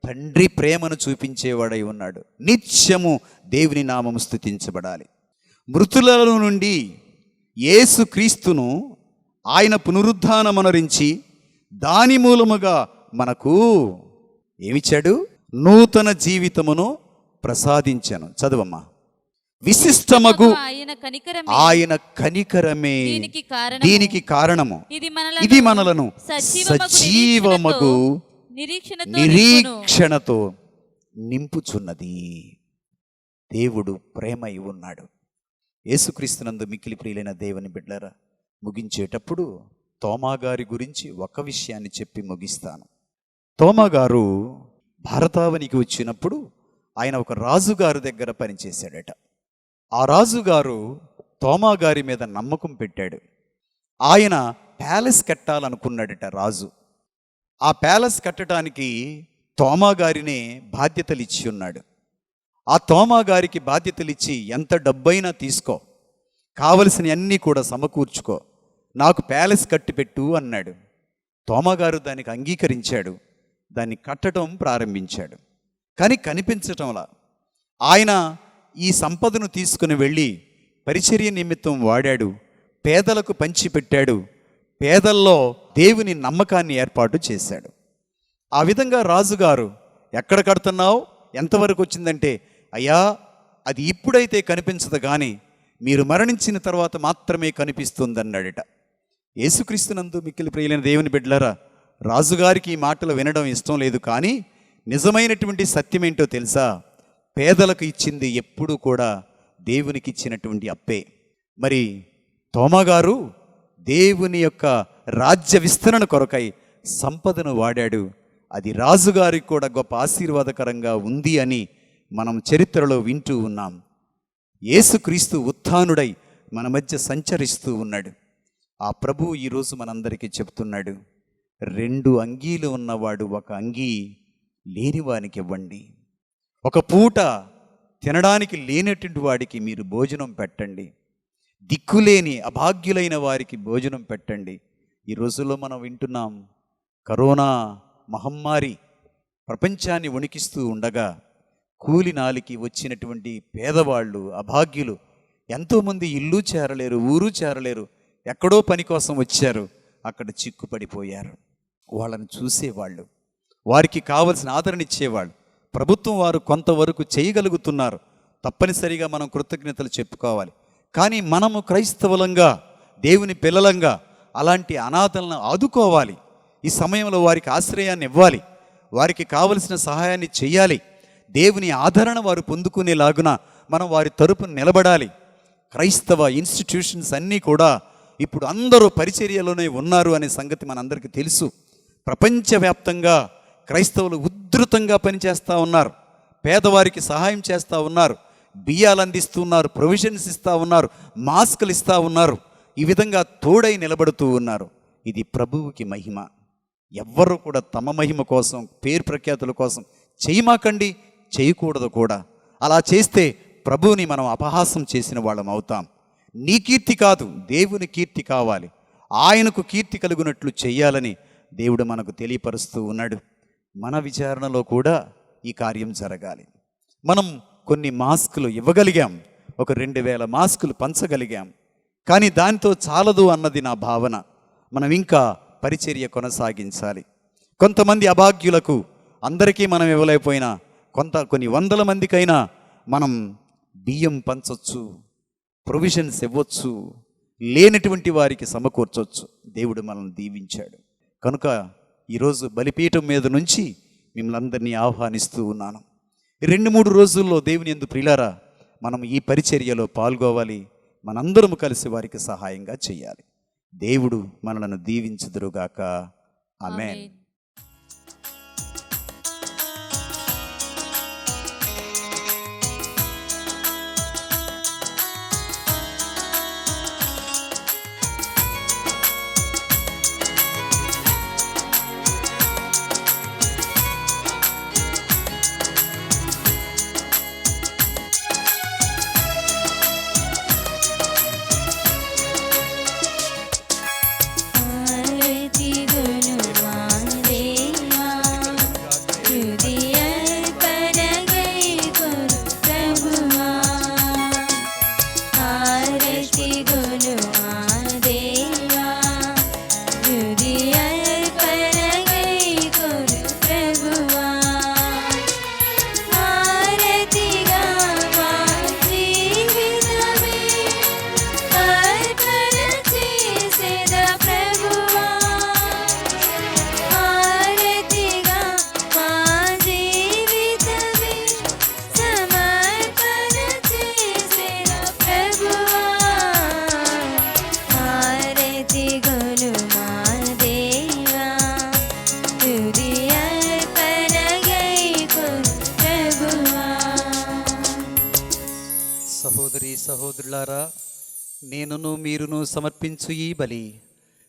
తండ్రి ప్రేమను చూపించేవాడై ఉన్నాడు. నిత్యము దేవుని నామము స్తుతించబడాలి. మృతులలో నుండి యేసుక్రీస్తును ఆయన పునరుద్ధానమనరించి దాని మూలముగా మనకు ఏమిచ్చాడు? నూతన జీవితమును ప్రసాదించాను. చదువమ్మా. విశిష్టమగు ఆయన కనికరమే దీనికి కారణము. ఇది మనలను సజీవమగు నిరీక్షణతో నింపుచున్నది. దేవుడు ప్రేమై ఉన్నాడు. యేసుక్రీస్తునందు మిక్కిలి ప్రియులైన దేవుని బిడ్డలారా, ముగించేటప్పుడు తోమా గారి గురించి ఒక విషయాన్ని చెప్పి ముగిస్తాను. తోమా గారు భారతావనికి వచ్చినప్పుడు ఆయన ఒక రాజుగారి దగ్గర పనిచేశాడట. ఆ రాజుగారు తోమా గారి మీద నమ్మకం పెట్టాడు. ఆయన ప్యాలెస్ కట్టాలనుకున్నాడట రాజు. ఆ ప్యాలెస్ కట్టడానికి తోమా గారినే బాధ్యతలు ఇచ్చి ఉన్నాడు. ఆ తోమా గారికి బాధ్యతలు ఇచ్చి, ఎంత డబ్బైనా తీసుకో, కావలసిన అన్నీ కూడా సమకూర్చుకో, నాకు ప్యాలెస్ కట్టిపెట్టు అన్నాడు. తోమా గారు దానికి అంగీకరించాడు. దాన్ని కట్టడం ప్రారంభించాడు. కానీ కనిపించటంలా. ఆయన ఈ సంపదను తీసుకుని వెళ్ళి పరిచర్య నిమిత్తం వాడాడు, పేదలకు పంచిపెట్టాడు, పేదల్లో దేవుని నమ్మకాన్ని ఏర్పాటు చేశాడు. ఆ విధంగా రాజుగారు, ఎక్కడ కడుతున్నావు, ఎంతవరకు వచ్చిందంటే, అయ్యా అది ఇప్పుడైతే కనిపించదు కానీ మీరు మరణించిన తర్వాత మాత్రమే కనిపిస్తుందన్నాడట. యేసుక్రీస్తునందు మిక్కిలి ప్రియులైన దేవుని బిడ్డలారా, రాజుగారికి ఈ మాటలు వినడం ఇష్టం లేదు, కానీ నిజమైనటువంటి సత్యమేంటో తెలుసా? పేదలకు ఇచ్చింది ఎప్పుడూ కూడా దేవునికి ఇచ్చినటువంటి అప్పే. మరి తోమా గారు దేవుని యొక్క రాజ్య విస్తరణ కొరకై సంపదను వాడాడు. అది రాజుగారికి కూడా గొప్ప ఆశీర్వాదకరంగా ఉంది అని మనం చరిత్రలో వింటూ ఉన్నాం. యేసుక్రీస్తు ఉత్థానుడై మన మధ్య సంచరిస్తూ ఉన్నాడు. ఆ ప్రభువు ఈరోజు మనందరికీ చెప్తున్నాడు, 2 అంగీలు ఉన్నవాడు 1 అంగీ లేనివానికి ఇవ్వండి. ఒక పూట తినడానికి లేనటువంటి వాడికి మీరు భోజనం పెట్టండి. దిక్కులేని అభాగ్యులైన వారికి భోజనం పెట్టండి. ఈ రోజుల్లో మనం వింటున్నాం, కరోనా మహమ్మారి ప్రపంచాన్ని వణికిస్తూ ఉండగా కూలి నాలికి వచ్చినటువంటి పేదవాళ్ళు, అభాగ్యులు ఎంతోమంది ఇల్లు చేరలేరు, ఊరు చేరలేరు, ఎక్కడో పని కోసం వచ్చారు, అక్కడ చిక్కుపడిపోయారు. వాళ్ళని చూసేవాళ్ళు, వారికి కావలసిన ఆదరణ ఇచ్చేవాళ్ళు. ప్రభుత్వం వారు కొంతవరకు చేయగలుగుతున్నారు, తప్పనిసరిగా మనం కృతజ్ఞతలు చెప్పుకోవాలి. కానీ మనము క్రైస్తవులంగా, దేవుని పిల్లలంగా అలాంటి అనాథలను ఆదుకోవాలి. ఈ సమయంలో వారికి ఆశ్రయాన్ని ఇవ్వాలి, వారికి కావలసిన సహాయాన్ని చేయాలి. దేవుని ఆదరణ వారు పొందుకునేలాగున మనం వారి తరపున నిలబడాలి. క్రైస్తవ ఇన్స్టిట్యూషన్స్ అన్నీ కూడా ఇప్పుడు అందరూ పరిచర్యలోనే ఉన్నారు అనే సంగతి మనందరికీ తెలుసు. ప్రపంచవ్యాప్తంగా క్రైస్తవులు ఉధృతంగా పనిచేస్తూ ఉన్నారు, పేదవారికి సహాయం చేస్తూ ఉన్నారు, బియ్యాలు అందిస్తున్నారు, ప్రొవిజన్స్ ఇస్తూ ఉన్నారు, మాస్కులు ఇస్తూ ఉన్నారు. ఈ విధంగా తోడై నిలబడుతూ ఉన్నారు. ఇది ప్రభువుకి మహిమ. ఎవ్వరూ కూడా తమ మహిమ కోసం, పేరు ప్రఖ్యాతుల కోసం చేయమాకండి, చేయకూడదు కూడా. అలా చేస్తే ప్రభువుని మనం అపహాసం చేసిన వాళ్ళం అవుతాం. నీ కీర్తి కాదు, దేవుని కీర్తి కావాలి. ఆయనకు కీర్తి కలుగునట్లు చేయాలని దేవుడు మనకు తెలియపరుస్తూ ఉన్నాడు. మన విచారణలో కూడా ఈ కార్యం జరగాలి. మనం కొన్ని మాస్కులు ఇవ్వగలిగాం, ఒక 2000 మాస్కులు పంచగలిగాం, కానీ దానితో చాలదు అన్నది నా భావన. మనం ఇంకా పరిచర్య కొనసాగించాలి. కొంతమంది అభాగ్యులకు అందరికీ మనం ఇవ్వలేకపోయినా కొన్ని వందల మందికైనా మనం బియ్యం పంచొచ్చు, ప్రొవిజన్స్ ఇవ్వచ్చు, లేనటువంటి వారికి సమకూర్చొచ్చు. దేవుడు మనల్ని దీవించాడు. కనుక ఈరోజు బలిపీఠం మీద నుంచి మిమ్మల్ని అందరినీ ఆహ్వానిస్తూ ఉన్నాను. 2-3 రోజుల్లో దేవుని యందు ప్రియులారా మనం ఈ పరిచర్యలో పాల్గొవాలి. మనందరము కలిసి వారికి సహాయంగా చేయాలి. దేవుడు మనలను దీవించుదురుగాక. ఆమేన్. సహోదరి సహోదరులారా, నేనును మీరును సమర్పించు ఈ బలి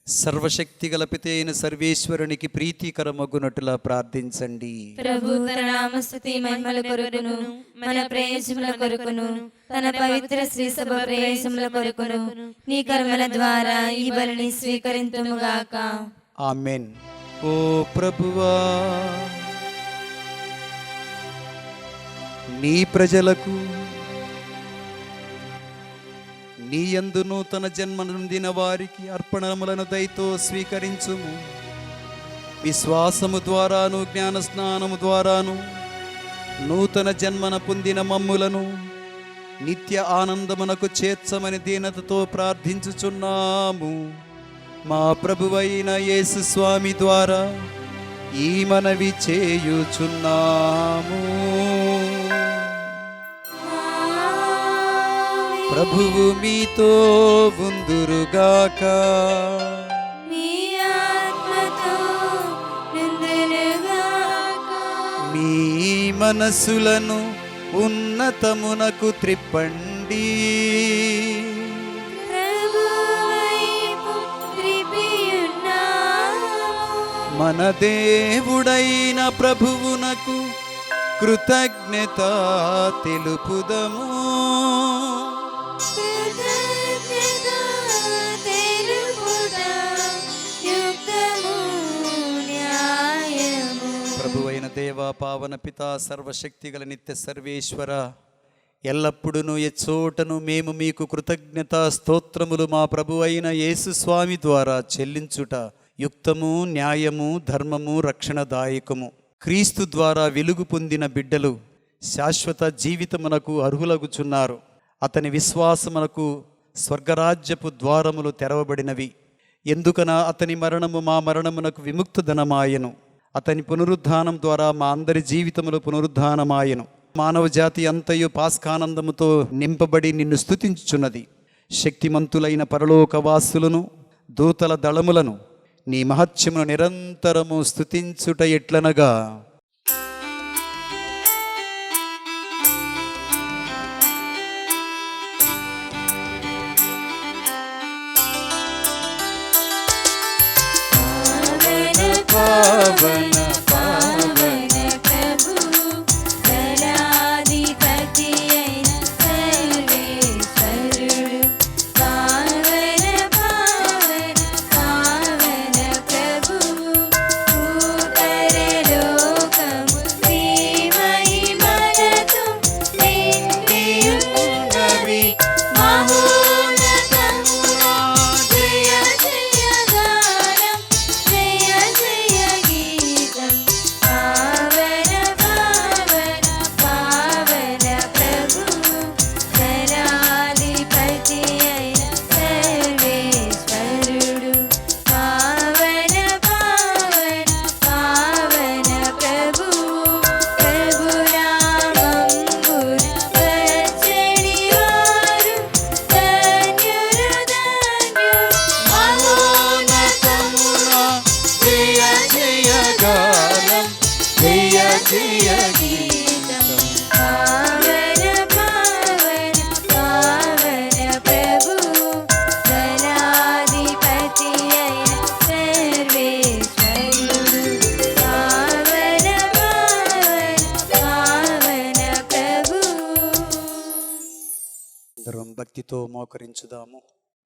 సర్వశక్తి గల పిత అయిన సర్వేశ్వరునికి ప్రీతికరమగునట్లుగా ప్రార్థించండి. ప్రభు తన నామస్తుతి మహిమల కొరకును, మన ప్రయోజనముల కొరకును, తన పవిత్ర శ్రీ సభ ప్రయోజనముల కొరకును నీ కర్మల ద్వారా ఈ బలిని స్వీకరింతుముగాక. ఆమేన్. ఓ ప్రభువా, నీ ప్రజలకు నీ యందు నూతన జన్మ నొందిన వారికి అర్పణములను దయతో స్వీకరించుము. విశ్వాసము ద్వారాను జ్ఞాన స్నానము ద్వారాను నూతన జన్మన పొందిన మమ్ములను నిత్య ఆనందమునకు చేర్చమని దీనతతో ప్రార్థించుచున్నాము. మా ప్రభువైన యేసు స్వామి ద్వారా ఈ మనవి చేయుచున్నాము. ప్రభువు మీతో ఉందురుగాక. మీ ఆత్మతో నిండుగాక. మీ మనసులను ఉన్నతమునకు త్రిప్పండి. ప్రభువైపు త్రిపియున్నాము. మన దేవుడైన ప్రభువునకు కృతజ్ఞత తెలుపుదము. కృతజ్ఞత తెలుపుట యుక్తము, న్యాయము. ప్రభువైన దేవా, పావన పితా, సర్వశక్తిగల నిత్య సర్వేశ్వర, ఎల్లప్పుడూ ఎచ్చోటను మేము మీకు కృతజ్ఞత స్తోత్రములు మా ప్రభువైన యేసు స్వామి ద్వారా చెల్లించుట యుక్తము, న్యాయము, ధర్మము, రక్షణదాయకము. క్రీస్తు ద్వారా వెలుగు పొందిన బిడ్డలు శాశ్వత జీవితమునకు అర్హులగుచున్నారు. అతని విశ్వాసమునకు స్వర్గరాజ్యపు ద్వారములు తెరవబడినవి. ఎందుకన అతని మరణము మా మరణమునకు విముక్తధనమాయను. అతని పునరుద్ధానం ద్వారా మా అందరి జీవితములు పునరుద్ధానమాయను. మానవ జాతి అంతయు పాస్కానందముతో నింపబడి నిన్ను స్తుతించుచున్నది. శక్తిమంతులైన పరలోకవాసులను, దూతల దళములను నీ మహత్యమును నిరంతరము స్తుతించుట ఎట్లనగా, పావన పావన ప్రభు, దళాధిపతి అయిన సర్వేశ్వరుడు. పావన పావన పావన ప్రభు, భూపరలోకము నీ మహిమలతో నిండియున్నవి. మహోన్నతమున జయ జయ గానం, జయ జయ గీతం. పావన పావన పావన ప్రభు, దళాధిపతి అయిన సర్వేశ్వరుడు. పావన పావన పావన ప్రభు, ప్రభునామంబున వచ్చెడివారు ధన్యులు ధన్యులు. మహోన్నతమున జయ జయ గానం, జయ జయ గీతం. పావన పావన పావన ప్రభు, దళాధిపతి అయిన సర్వేశ్వరుడు. పావన పావన పావన ప్రభు. అందరం భక్తితో మోకరించుదాము.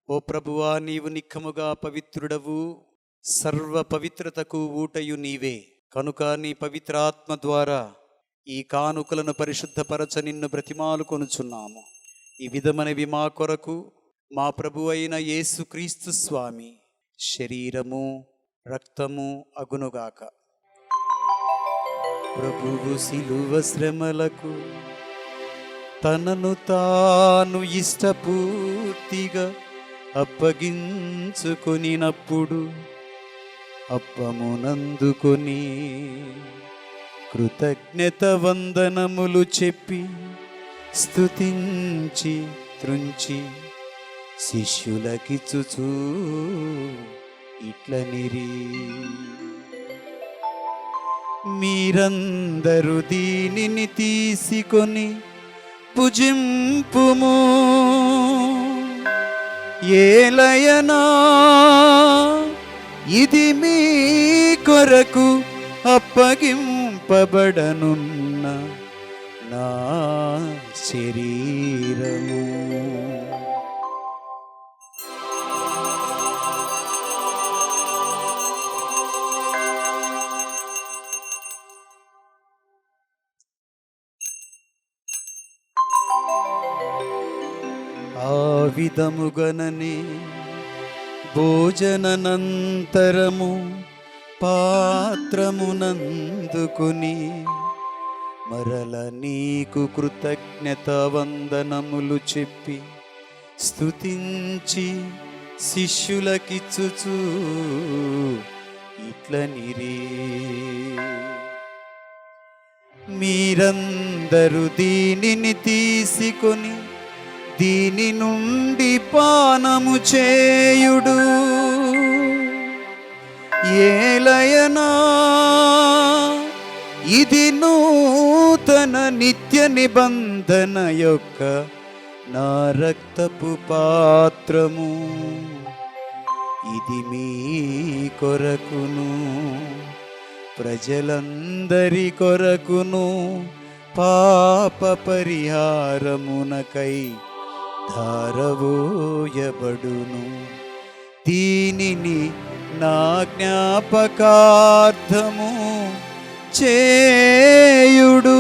ఓ ప్రభువా, నీవు నిక్కముగా పవిత్రుడవు, సర్వ పవిత్రతకు ఊటయు నీవే. కనుక నీ పవిత్రాత్మ ద్వారా ఈ కానుకలను పరిశుద్ధపరచ నిన్ను బ్రతిమాలు కొనుచున్నాము. ఈ విధమనవి మా కొరకు మా ప్రభువైన యేసుక్రీస్తు స్వామి శరీరము రక్తము అగునుగాక. ప్రభువు శిలువ శ్రమలకు తనను తాను ఇష్టపూర్తిగా అప్పగించుకొనినప్పుడు అప్పమునందుకొని కృతజ్ఞత వందనములు చెప్పి స్తుతించి త్రుంచి శిష్యులకిచ్చుచూ ఇట్లనిరి, మీరందరూ దీనిని తీసుకొని భుజింపుము. ఏలయనా ఇది మీ కొరకు అప్పగింపబడనున్న నా శరీరము. ఆ విధముగననే భోజననంతరము పాత్రమునందుకుని మరల నీకు కృతజ్ఞత వందనములు చెప్పి స్తుతించి శిష్యులకిచ్చుచు ఇట్లనిరి, మీరందరూ దీనిని తీసుకొని దీని నుండి పానము చేయుడు, ఏలయనా ఇది నూతన నిత్య నిబంధన యొక్క నా రక్తపు పాత్రము, ఇది మీ కొరకును ప్రజలందరి కొరకును పాప పరిహారమునకై ధారవోయబడును. దీనిని నా జ్ఞాపకార్థము చేయుడు.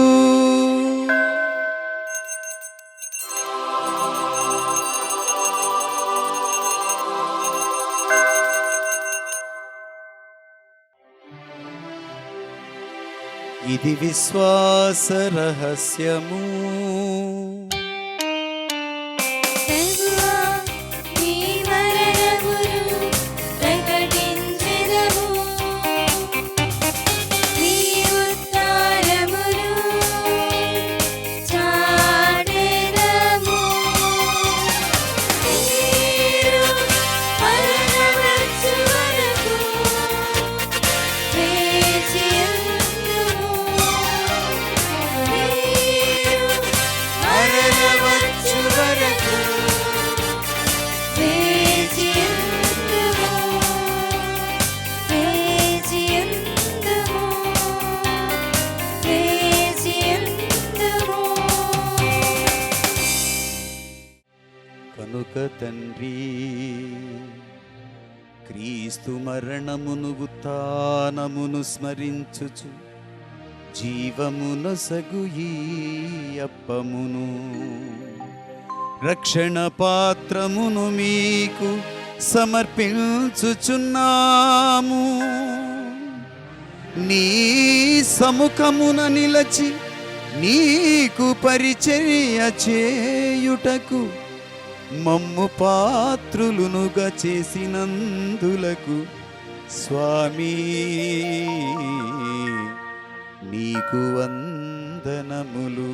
ఇది విశ్వాస రహస్యము. ప్రభువా, నీ మరణమును ప్రకటించెదము, నీ ఉత్థానమును చాటెదము. మీరు మరణవచ్చు వరకు వేచియుందుము. మీరు మరణవచ్చు వరకు వేచియుందుము, వేచియుందుము, వేచియుందుము. కనుక తండ్రి, క్రీస్తు మరణమును ఉత్థానమును స్మరించుచు జీవమునొసగు ఈ అప్పమును రక్షణ పాత్రమును మీకు సమర్పించుచున్నాము. నీ సముఖమున నిలచి నీకు పరిచర్య చేయుటకు మమ్ము పాత్రులునుగా చేసినందులకు స్వామి నీకు వందనములు.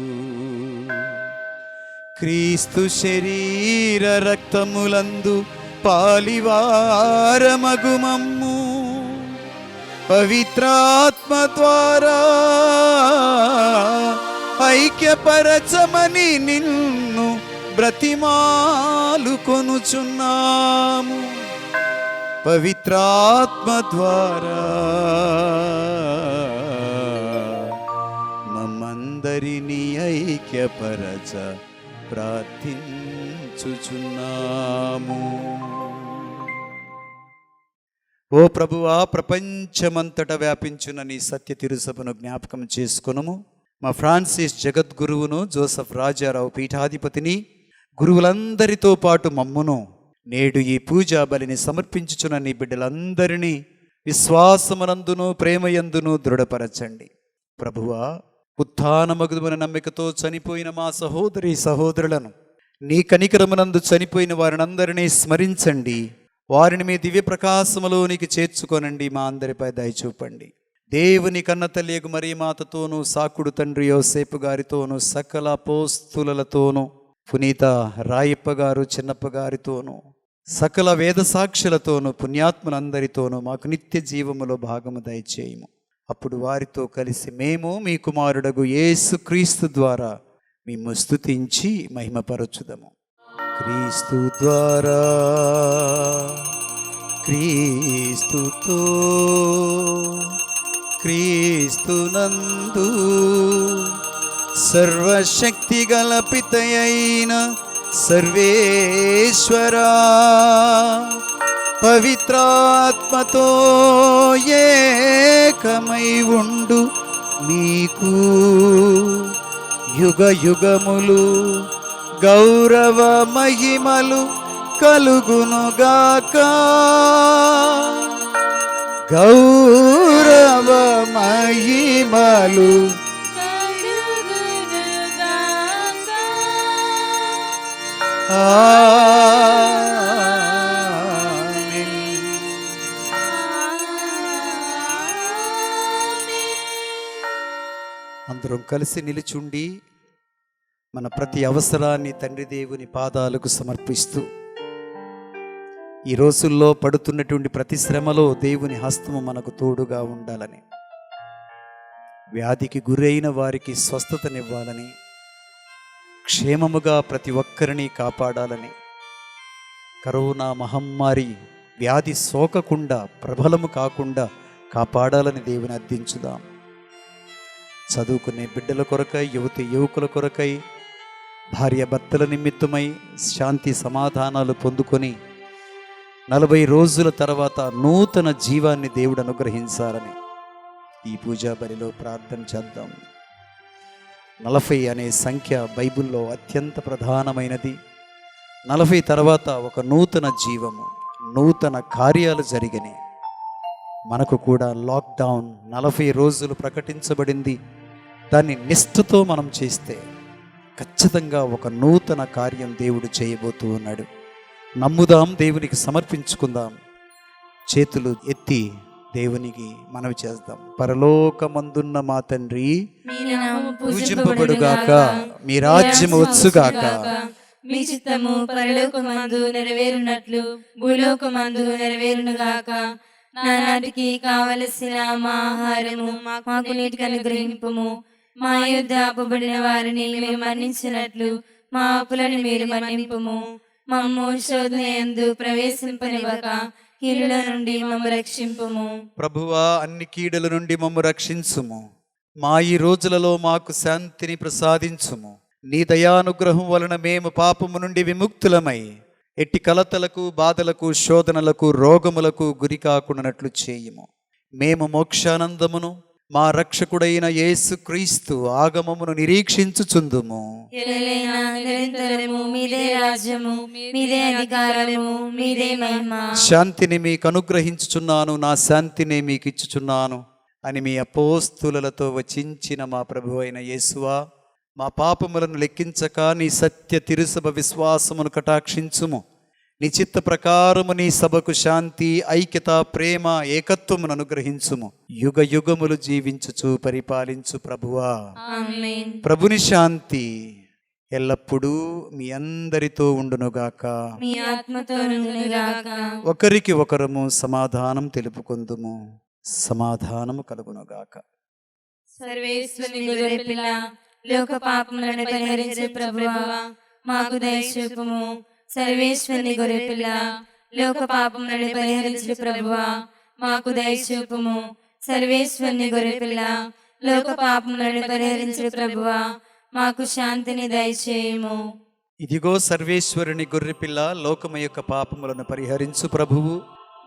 క్రీస్తు శరీర రక్తములందు పాలివారమగు మమ్ము పవిత్రాత్మ ద్వారా ఐక్యపరచమని నిన్ను బ్రతిమాలు కొనుచున్నాము. పవిత్రాత్మ ద్వారా మమ్మందరినీ ఐక్యపరచ ప్రార్థించుచున్నాము. ఓ ప్రభువా, ప్రపంచమంతటా వ్యాపించున్న నీ సత్య తిరుసభను జ్ఞాపకం చేసుకొనుము. మా ఫ్రాన్సిస్ జగద్గురువును, జోసెఫ్ రాజారావు పీఠాధిపతిని, గురువులందరితో పాటు మమ్మును నేడు ఈ పూజా బలిని సమర్పించుచున్న నీ బిడ్డలందరినీ విశ్వాసమునందును ప్రేమయందును దృఢపరచండి. ప్రభువా, ఉత్థానమగుదుమన నమ్మికతో చనిపోయిన మా సహోదరి సహోదరులను, నీ కనికరమునందు చనిపోయిన వారినందరినీ స్మరించండి. వారిని మీ దివ్య ప్రకాశములోనికి చేర్చుకొనండి. మా అందరిపై దయచూపండి. దేవుని కన్నతల్లియగు మరియమాతతోనూ, సాకుడు తండ్రి యోసేపు గారితోనూ, సకల అపోస్తులతోనూ, పునీత రాయప్ప గారు చిన్నప్ప గారితోనూ, సకల వేద సాక్షులతోనూ, పుణ్యాత్ములందరితోనూ మాకు నిత్య జీవములో భాగము దయచేయము. అప్పుడు వారితో కలిసి మేము మీ కుమారుడగు యేసు క్రీస్తు ద్వారా మేము స్తుతించి మహిమపరచుదము. క్రీస్తు ద్వారా, క్రీస్తుతో, క్రీస్తునందు సర్వశక్తి గల పితయైన సర్వేశ్వరా, పవిత్రాత్మతో ఏకమై ఉండు నీకు యుగ యుగములు గౌరవ మహిమలు కలుగునుగాక. గౌరవ మహిమలు కలుగునుగాక. అందరం కలిసి నిలుచుండి మన ప్రతి అవసరాన్ని తండ్రి దేవుని పాదాలకు సమర్పిస్తూ ఈ రోజుల్లో పడుతున్నటువంటి ప్రతి శ్రమలో దేవుని హస్తము మనకు తోడుగా ఉండాలని, వ్యాధికి గురైన వారికి స్వస్థతనివ్వాలని, క్షేమముగా ప్రతి ఒక్కరిని కాపాడాలని, కరోనా మహమ్మారి వ్యాధి సోకకుండా ప్రబలము కాకుండా కాపాడాలని దేవుని అర్థించుదాం. చదువుకునే బిడ్డల కొరకై, యువతి యువకుల కొరకై, భార్యాభర్తల నిమిత్తమై శాంతి సమాధానాలు పొందుకొని 40 రోజుల తర్వాత నూతన జీవాన్ని దేవుడు అనుగ్రహించాలని ఈ పూజా బలిలో ప్రార్థన చేద్దాం. 40 అనే సంఖ్య బైబిల్లో అత్యంత ప్రధానమైనది. 40 తర్వాత ఒక నూతన జీవము, నూతన కార్యాలు జరిగినాయి. మనకు కూడా లాక్డౌన్ 40 రోజులు ప్రకటించబడింది. దాన్ని నిష్ఠతో మనం చేస్తే ఖచ్చితంగా ఒక నూతన కార్యం దేవుడు చేయబోతూ ఉన్నాడు. నమ్ముదాం, దేవునికి సమర్పించుకుందాం. చేతులు ఎత్తి దేవునికి మనవి చేద్దాం. పరలోకమందున్న మా తండ్రి, మీ నామము పూజింపబడుగాక, మీ రాజ్యము వచ్చుగాక, మీ చిత్తము పరలోకమందు నెరవేరునట్లు భూలోకమందు నెరవేరునుగాక. నానాటికి కావలసిన మా ఆహారము మాకు నీటికి అనుగ్రహింపుము. మా యొద్ద అప్పుబడిన వారిని మేము మన్నించినట్లు మా అప్పులను మీరు మన్నింపుము. మమ్ము శోధన యందు ప్రవేశింపనివ్వక కీడుల నుండి మమ్ము రక్షింపుము. ప్రభువా, అన్ని కీడుల నుండి మమ్ము రక్షించుము. మా ఈ రోజులలో మాకు శాంతిని ప్రసాదించుము. నీ దయానుగ్రహం వలన మేము పాపము నుండి విముక్తులమై ఎట్టి కలతలకు, బాధలకు, శోధనలకు, రోగములకు గురి కాకుండానట్లు చేయుము. మేము మోక్షానందమును మా రక్షకుడైన యేసు క్రీస్తు ఆగమమును నిరీక్షించుచుందుము. ఎల్లైనా నిరంతరము మీదే రాజ్యము, మీదే అధికారము, మీదే మహిమ. శాంతిని మీకు అనుగ్రహించుచున్నాను, నా శాంతిని మీకు ఇచ్చుచున్నాను అని మీ అపోస్తులతో వచించిన మా ప్రభు అయిన యేసువా, మా పాపములను లెక్కించక నీ సత్య తిరుసభ విశ్వాసమును కటాక్షించుము. నీ చిత్త ప్రకారము నీ సభకు శాంతి, ఐక్యత, ప్రేమ, ఏకత్వమును అనుగ్రహించుము. యుగ యుగములు జీవించుచు పరిపాలించు ప్రభువా. ఆమేన్. ప్రభుని శాంతి ఎల్లప్పుడూ మీ అందరితో ఉండునుగాక. మీ ఆత్మతో నుండునుగాక. ఒకరికి ఒకరము సమాధానం తెలుపుకొందుము. సమాధానము కలుగునుగాక. సర్వేశ్వరుని గొర్రెపిల్ల, లోక పాపములను పరిహరించే ప్రభువా, మాకు దయచూపుము. సర్వేశ్వరుని గొర్రెపిల్ల, లోక పాపములను పరిహరించే ప్రభువా, మాకు దయచూపుము. సర్వేశ్వరుని గొర్రెపిల్ల, లోక పాపములను పరిహరించే ప్రభువా, మాకు శాంతిని దయచేయుము. ఇదిగో సర్వేశ్వరుని గొర్రెపిల్ల, లోకము యొక్క పాపములను పరిహరించు ప్రభువు.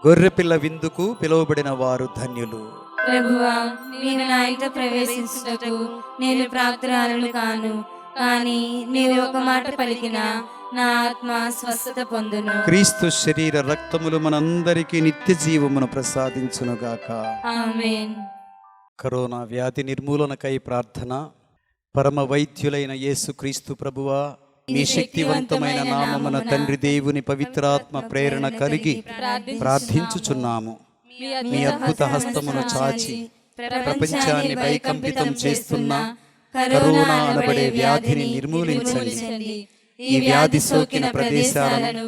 గొర్రెపిల్ల విందుకు పిలువబడిన వారు ధన్యులు. ప్రభువా, నేను నా ఇంట ప్రవేశించుటకు నేను ప్రాప్తురాలను కాను, కానీ నీవు ఒక మాట పలికిన నా ఆత్మ స్వస్థత పొందును. క్రీస్తు శరీర రక్తములు మనందరికీ నిత్య జీవమును ప్రసాదించునుగాక. ఆమేన్. కరోనా వ్యాధి నిర్మూలనకై ప్రార్థన. పరమ వైద్యులైన యేసు క్రీస్తు ప్రభువా, మీ శక్తివంతమైన నామమున తండ్రి దేవుని పవిత్రాత్మ ప్రేరణ కలిగి ప్రార్థించుచున్నాము. మీ అద్భుత హస్తమును చాచి ప్రపంచాన్ని భయకంపితం చేస్తున్న కరోనా అనబడే వ్యాధిని నిర్మూలించండి. ఈ వ్యాధి సోకిన ప్రదేశాలను,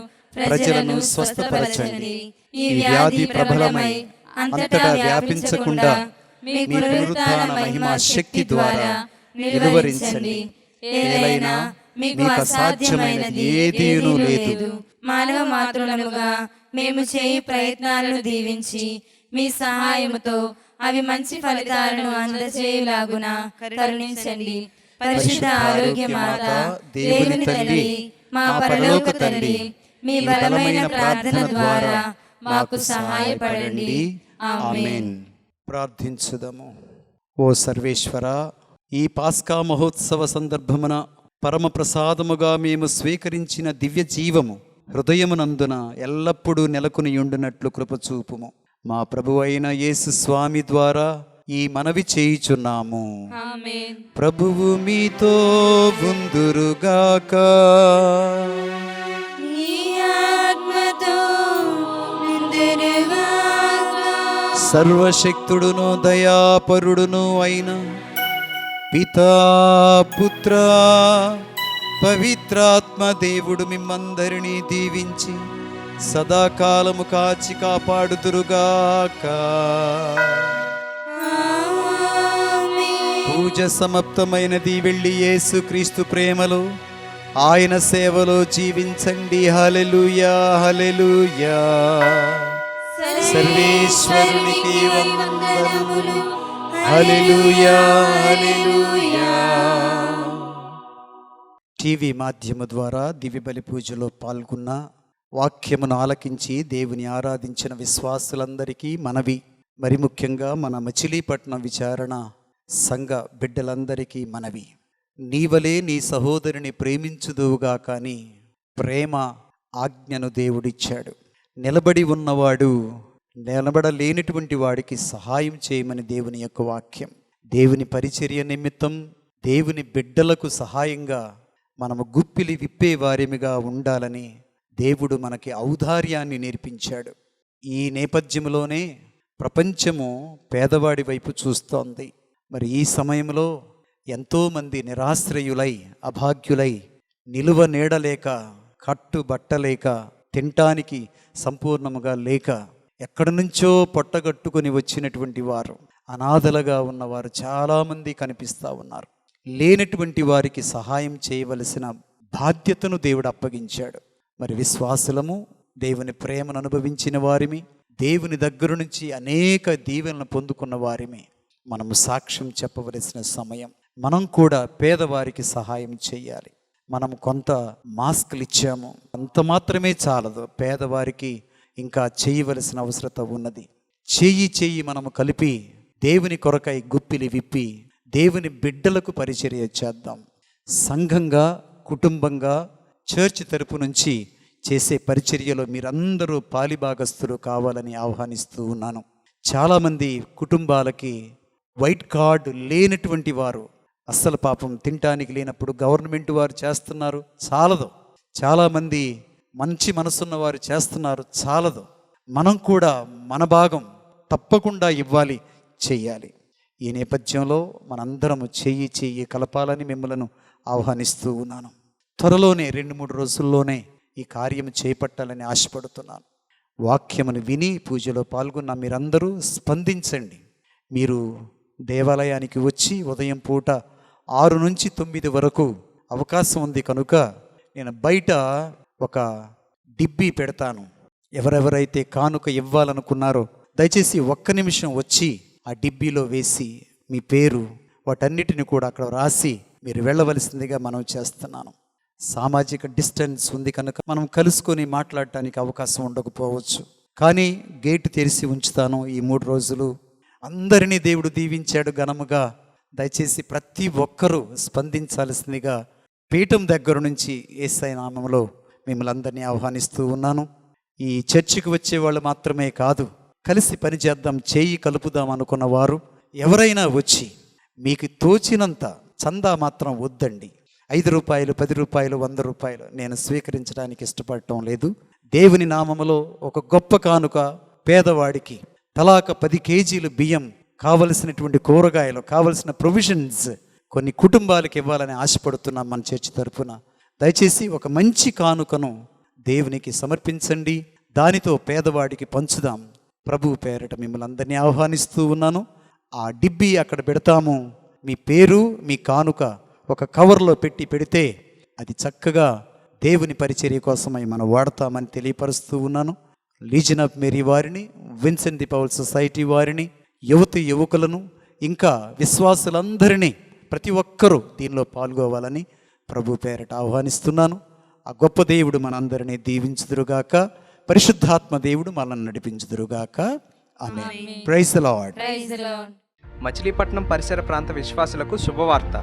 ప్రజలను స్వస్థపరచండి. ఈ వ్యాధి ప్రబలమై అంతటా వ్యాపించకుండా మీ పునరుత్థాన మహిమా శక్తి ద్వారా నిలువరించండి. ఏలైనా మీకు అసాధ్యమైనది ఏదీనూ లేదు. మానవ మాతృలముగా మేము చేయి ప్రయత్నాలను దీవించి మీ సహాయముతో అవి మంచి ఫలితాలను అందజేయులాగున కరుణించండి. పరిశుద్ధ ఆరోగ్య మాత, దేవుని తల్లి, మా పరలోక తల్లి, మీ బలమైన ప్రార్థన ద్వారా మాకు సహాయపడండి. ఆమేన్. ప్రార్థించుదము. ఓ సర్వేశ్వర, ఈ పాస్కా మహోత్సవ సందర్భమున పరమ ప్రసాదముగా మేము స్వీకరించిన దివ్య జీవము హృదయమునందున ఎల్లప్పుడూ నెలకొని ఉండునట్లు కృపచూపుము. మా ప్రభు అయిన యేసు స్వామి ద్వారా ఈ మనవి చేయుచున్నాము. ఆమేన్. ప్రభువు మీతో ఉందురుగాక. నీ ఆత్మతో నిండునుగాక. సర్వశక్తుడును దయాపరుడును అయిన పితా పుత్ర పవిత్రాత్మ దేవుడు మిమ్మందరినీ దీవించి సదాకాలము కాచి కాపాడుదురుగాక. పూజ సమాప్తమైనది. వెళ్ళి యేసు క్రీస్తు ప్రేమలో ఆయన సేవలో జీవించండి. హల్లెలూయా హల్లెలూయా. సర్వేశ్వరునికి వందనములు. హల్లెలూయా హల్లెలూయా. టీవీ మాధ్యమం ద్వారా దివ్య బలి పూజలో పాల్గొన్న, వాక్యమును ఆలకించి దేవుని ఆరాధించిన విశ్వాసులందరికీ మనవి, మరి ముఖ్యంగా మన మచిలీపట్నం విచారణ సంఘ బిడ్డలందరికీ మనవి. నీవలే నీ సహోదరుని ప్రేమించుదువుగా కానీ ప్రేమ ఆజ్ఞను దేవుడిచ్చాడు. నిలబడి ఉన్నవాడు నిలబడలేనటువంటి వాడికి సహాయం చేయమని దేవుని యొక్క వాక్యం. దేవుని పరిచర్య నిమిత్తం దేవుని బిడ్డలకు సహాయంగా మనము గుప్పిలి విప్పే వారిమిగా ఉండాలని దేవుడు మనకి ఔదార్యాన్ని నేర్పించాడు. ఈ నేపథ్యంలోనే ప్రపంచము పేదవాడి వైపు చూస్తోంది. మరి ఈ సమయంలో ఎంతోమంది నిరాశ్రయులై, అభాగ్యులై, నిలువ నీడలేక, కట్టుబట్టలేక, తినటానికి సంపూర్ణముగా లేక, ఎక్కడి నుంచో పొట్టగట్టుకొని వచ్చినటువంటి వారు, అనాథలుగా ఉన్నవారు చాలామంది కనిపిస్తూ ఉన్నారు. లేనటువంటి వారికి సహాయం చేయవలసిన బాధ్యతను దేవుడు అప్పగించాడు. మరి విశ్వాసులము, దేవుని ప్రేమను అనుభవించిన వారిమి, దేవుని దగ్గర నుంచి అనేక దీవెనలను పొందుకున్న వారిమి మనము సాక్ష్యం చెప్పవలసిన సమయం. మనం కూడా పేదవారికి సహాయం చేయాలి. మనం కొంత మాస్కులు ఇచ్చాము, అంత మాత్రమే చాలదు. పేదవారికి ఇంకా చేయవలసిన అవసరత ఉన్నది. చెయ్యి మనము కలిపి దేవుని కొరకై గుప్పిలి విప్పి దేవుని బిడ్డలకు పరిచర్య చేద్దాం. సంఘంగా, కుటుంబంగా, చర్చ్ తరపు నుంచి చేసే పరిచర్యలో మీరందరూ పాలిభాగస్తులు కావాలని ఆహ్వానిస్తూ ఉన్నాను. చాలామంది కుటుంబాలకి వైట్ కార్డు లేనటువంటి వారు, అస్సలు పాపం తినటానికి లేనప్పుడు గవర్నమెంట్ వారు చేస్తున్నారు, చాలదు. చాలామంది మంచి మనసున్న వారు చేస్తున్నారు, చాలదు. మనం కూడా మన భాగం తప్పకుండా ఇవ్వాలి, చెయ్యాలి. ఈ నేపథ్యంలో మనందరము చెయ్యి కలపాలని మిమ్మలను ఆహ్వానిస్తూ ఉన్నాను. త్వరలోనే 2-3 రోజుల్లోనే ఈ కార్యం చేపట్టాలని ఆశపడుతున్నాను. వాక్యమును విని పూజలో పాల్గొన్న మీరందరూ స్పందించండి. మీరు దేవాలయానికి వచ్చి ఉదయం పూట 6 నుంచి 9 వరకు అవకాశం ఉంది కనుక నేను బయట ఒక డిబ్బీ పెడతాను. ఎవరెవరైతే కానుక ఇవ్వాలనుకున్నారో దయచేసి 1 నిమిషం వచ్చి ఆ డిబ్బీలో వేసి మీ పేరు వాటన్నిటిని కూడా అక్కడ రాసి మీరు వెళ్ళవలసిందిగా మనం చేస్తున్నాను. సామాజిక డిస్టెన్స్ ఉంది కనుక మనం కలుసుకొని మాట్లాడటానికి అవకాశం ఉండకపోవచ్చు, కానీ గేటు తెరిచి ఉంచుతాను ఈ 3 రోజులు. అందరినీ దేవుడు దీవించాడు ఘనముగా. దయచేసి ప్రతి ఒక్కరూ స్పందించాల్సిందిగా పీఠం దగ్గర నుంచి యేసయ్య నామములో మిమ్మల్ని అందరినీ ఆహ్వానిస్తూ ఉన్నాను. ఈ చర్చికి వచ్చే వాళ్ళు మాత్రమే కాదు, కలిసి పని చేద్దాం, చేయి కలుపుదాం అనుకున్న వారు ఎవరైనా వచ్చి మీకు తోచినంత చందా మాత్రం వద్దండి. 5 రూపాయలు, 10 రూపాయలు, 100 రూపాయలు నేను స్వీకరించడానికి ఇష్టపడటం లేదు. దేవుని నామములో ఒక గొప్ప కానుక పేదవాడికి తలాక 10 కేజీలు బియ్యం, కావలసినటువంటి కూరగాయలు, కావలసిన ప్రొవిజన్స్ కొన్ని కుటుంబాలకు ఇవ్వాలని ఆశపడుతున్నాం మన చర్చి తరఫున. దయచేసి ఒక మంచి కానుకను దేవునికి సమర్పించండి, దానితో పేదవాడికి పంచుదాం. ప్రభు పేరట మిమ్మల్ని అందరినీ ఆహ్వానిస్తూ ఉన్నాను. ఆ డిబ్బీ అక్కడ పెడతాము. మీ పేరు, మీ కానుక ఒక కవర్లో పెడితే అది చక్కగా దేవుని పరిచర్య కోసమై మనం వాడతామని తెలియపరుస్తూ ఉన్నాను. లీజన్ ఆఫ్ మేరీ వారిని, విన్సెంట్ ది పౌల్ సొసైటీ వారిని, యువకులను, ఇంకా విశ్వాసులందరినీ ప్రతి ఒక్కరూ దీనిలో పాల్గొవాలని ప్రభు పేరట ఆహ్వానిస్తున్నాను. ఆ గొప్ప దేవుడు మనందరినీ దీవించుదురుగాక. పరిశుద్ధాత్మ దేవుడు మనల్ని నడిపించుదురుగాక. Amen. Praise the Lord. Machilipatnam పరిసర ప్రాంత విశ్వాసులకు శుభవార్త.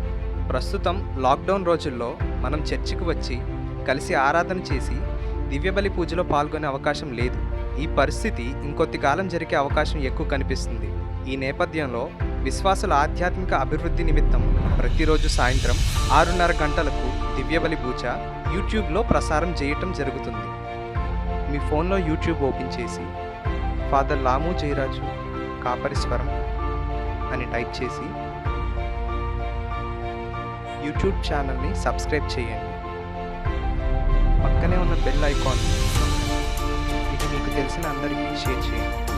ప్రస్తుతం లాక్డౌన్ రోజుల్లో మనం చర్చికి వచ్చి కలిసి ఆరాధన చేసి దివ్యబలి పూజలో పాల్గొనే అవకాశం లేదు. ఈ పరిస్థితి ఇంకొద్ది కాలం జరిగే అవకాశం ఎక్కువ కనిపిస్తుంది. ఈ నేపథ్యంలో విశ్వాసుల ఆధ్యాత్మిక అభివృద్ధి నిమిత్తం ప్రతిరోజు సాయంత్రం 6:30 గంటలకు దివ్యబలి పూజ యూట్యూబ్లో ప్రసారం చేయటం జరుగుతుంది. మీ ఫోన్లో యూట్యూబ్ ఓపెన్ చేసి ఫాదర్ లాము జయరాజు కాపరిస్వరం అని టైప్ చేసి యూట్యూబ్ ఛానల్ని సబ్స్క్రైబ్ చేయండి. పక్కనే ఉన్న బెల్ ఐకాన్ ఇది మీకు తెలిసిన అందరికీ షేర్ చేయండి.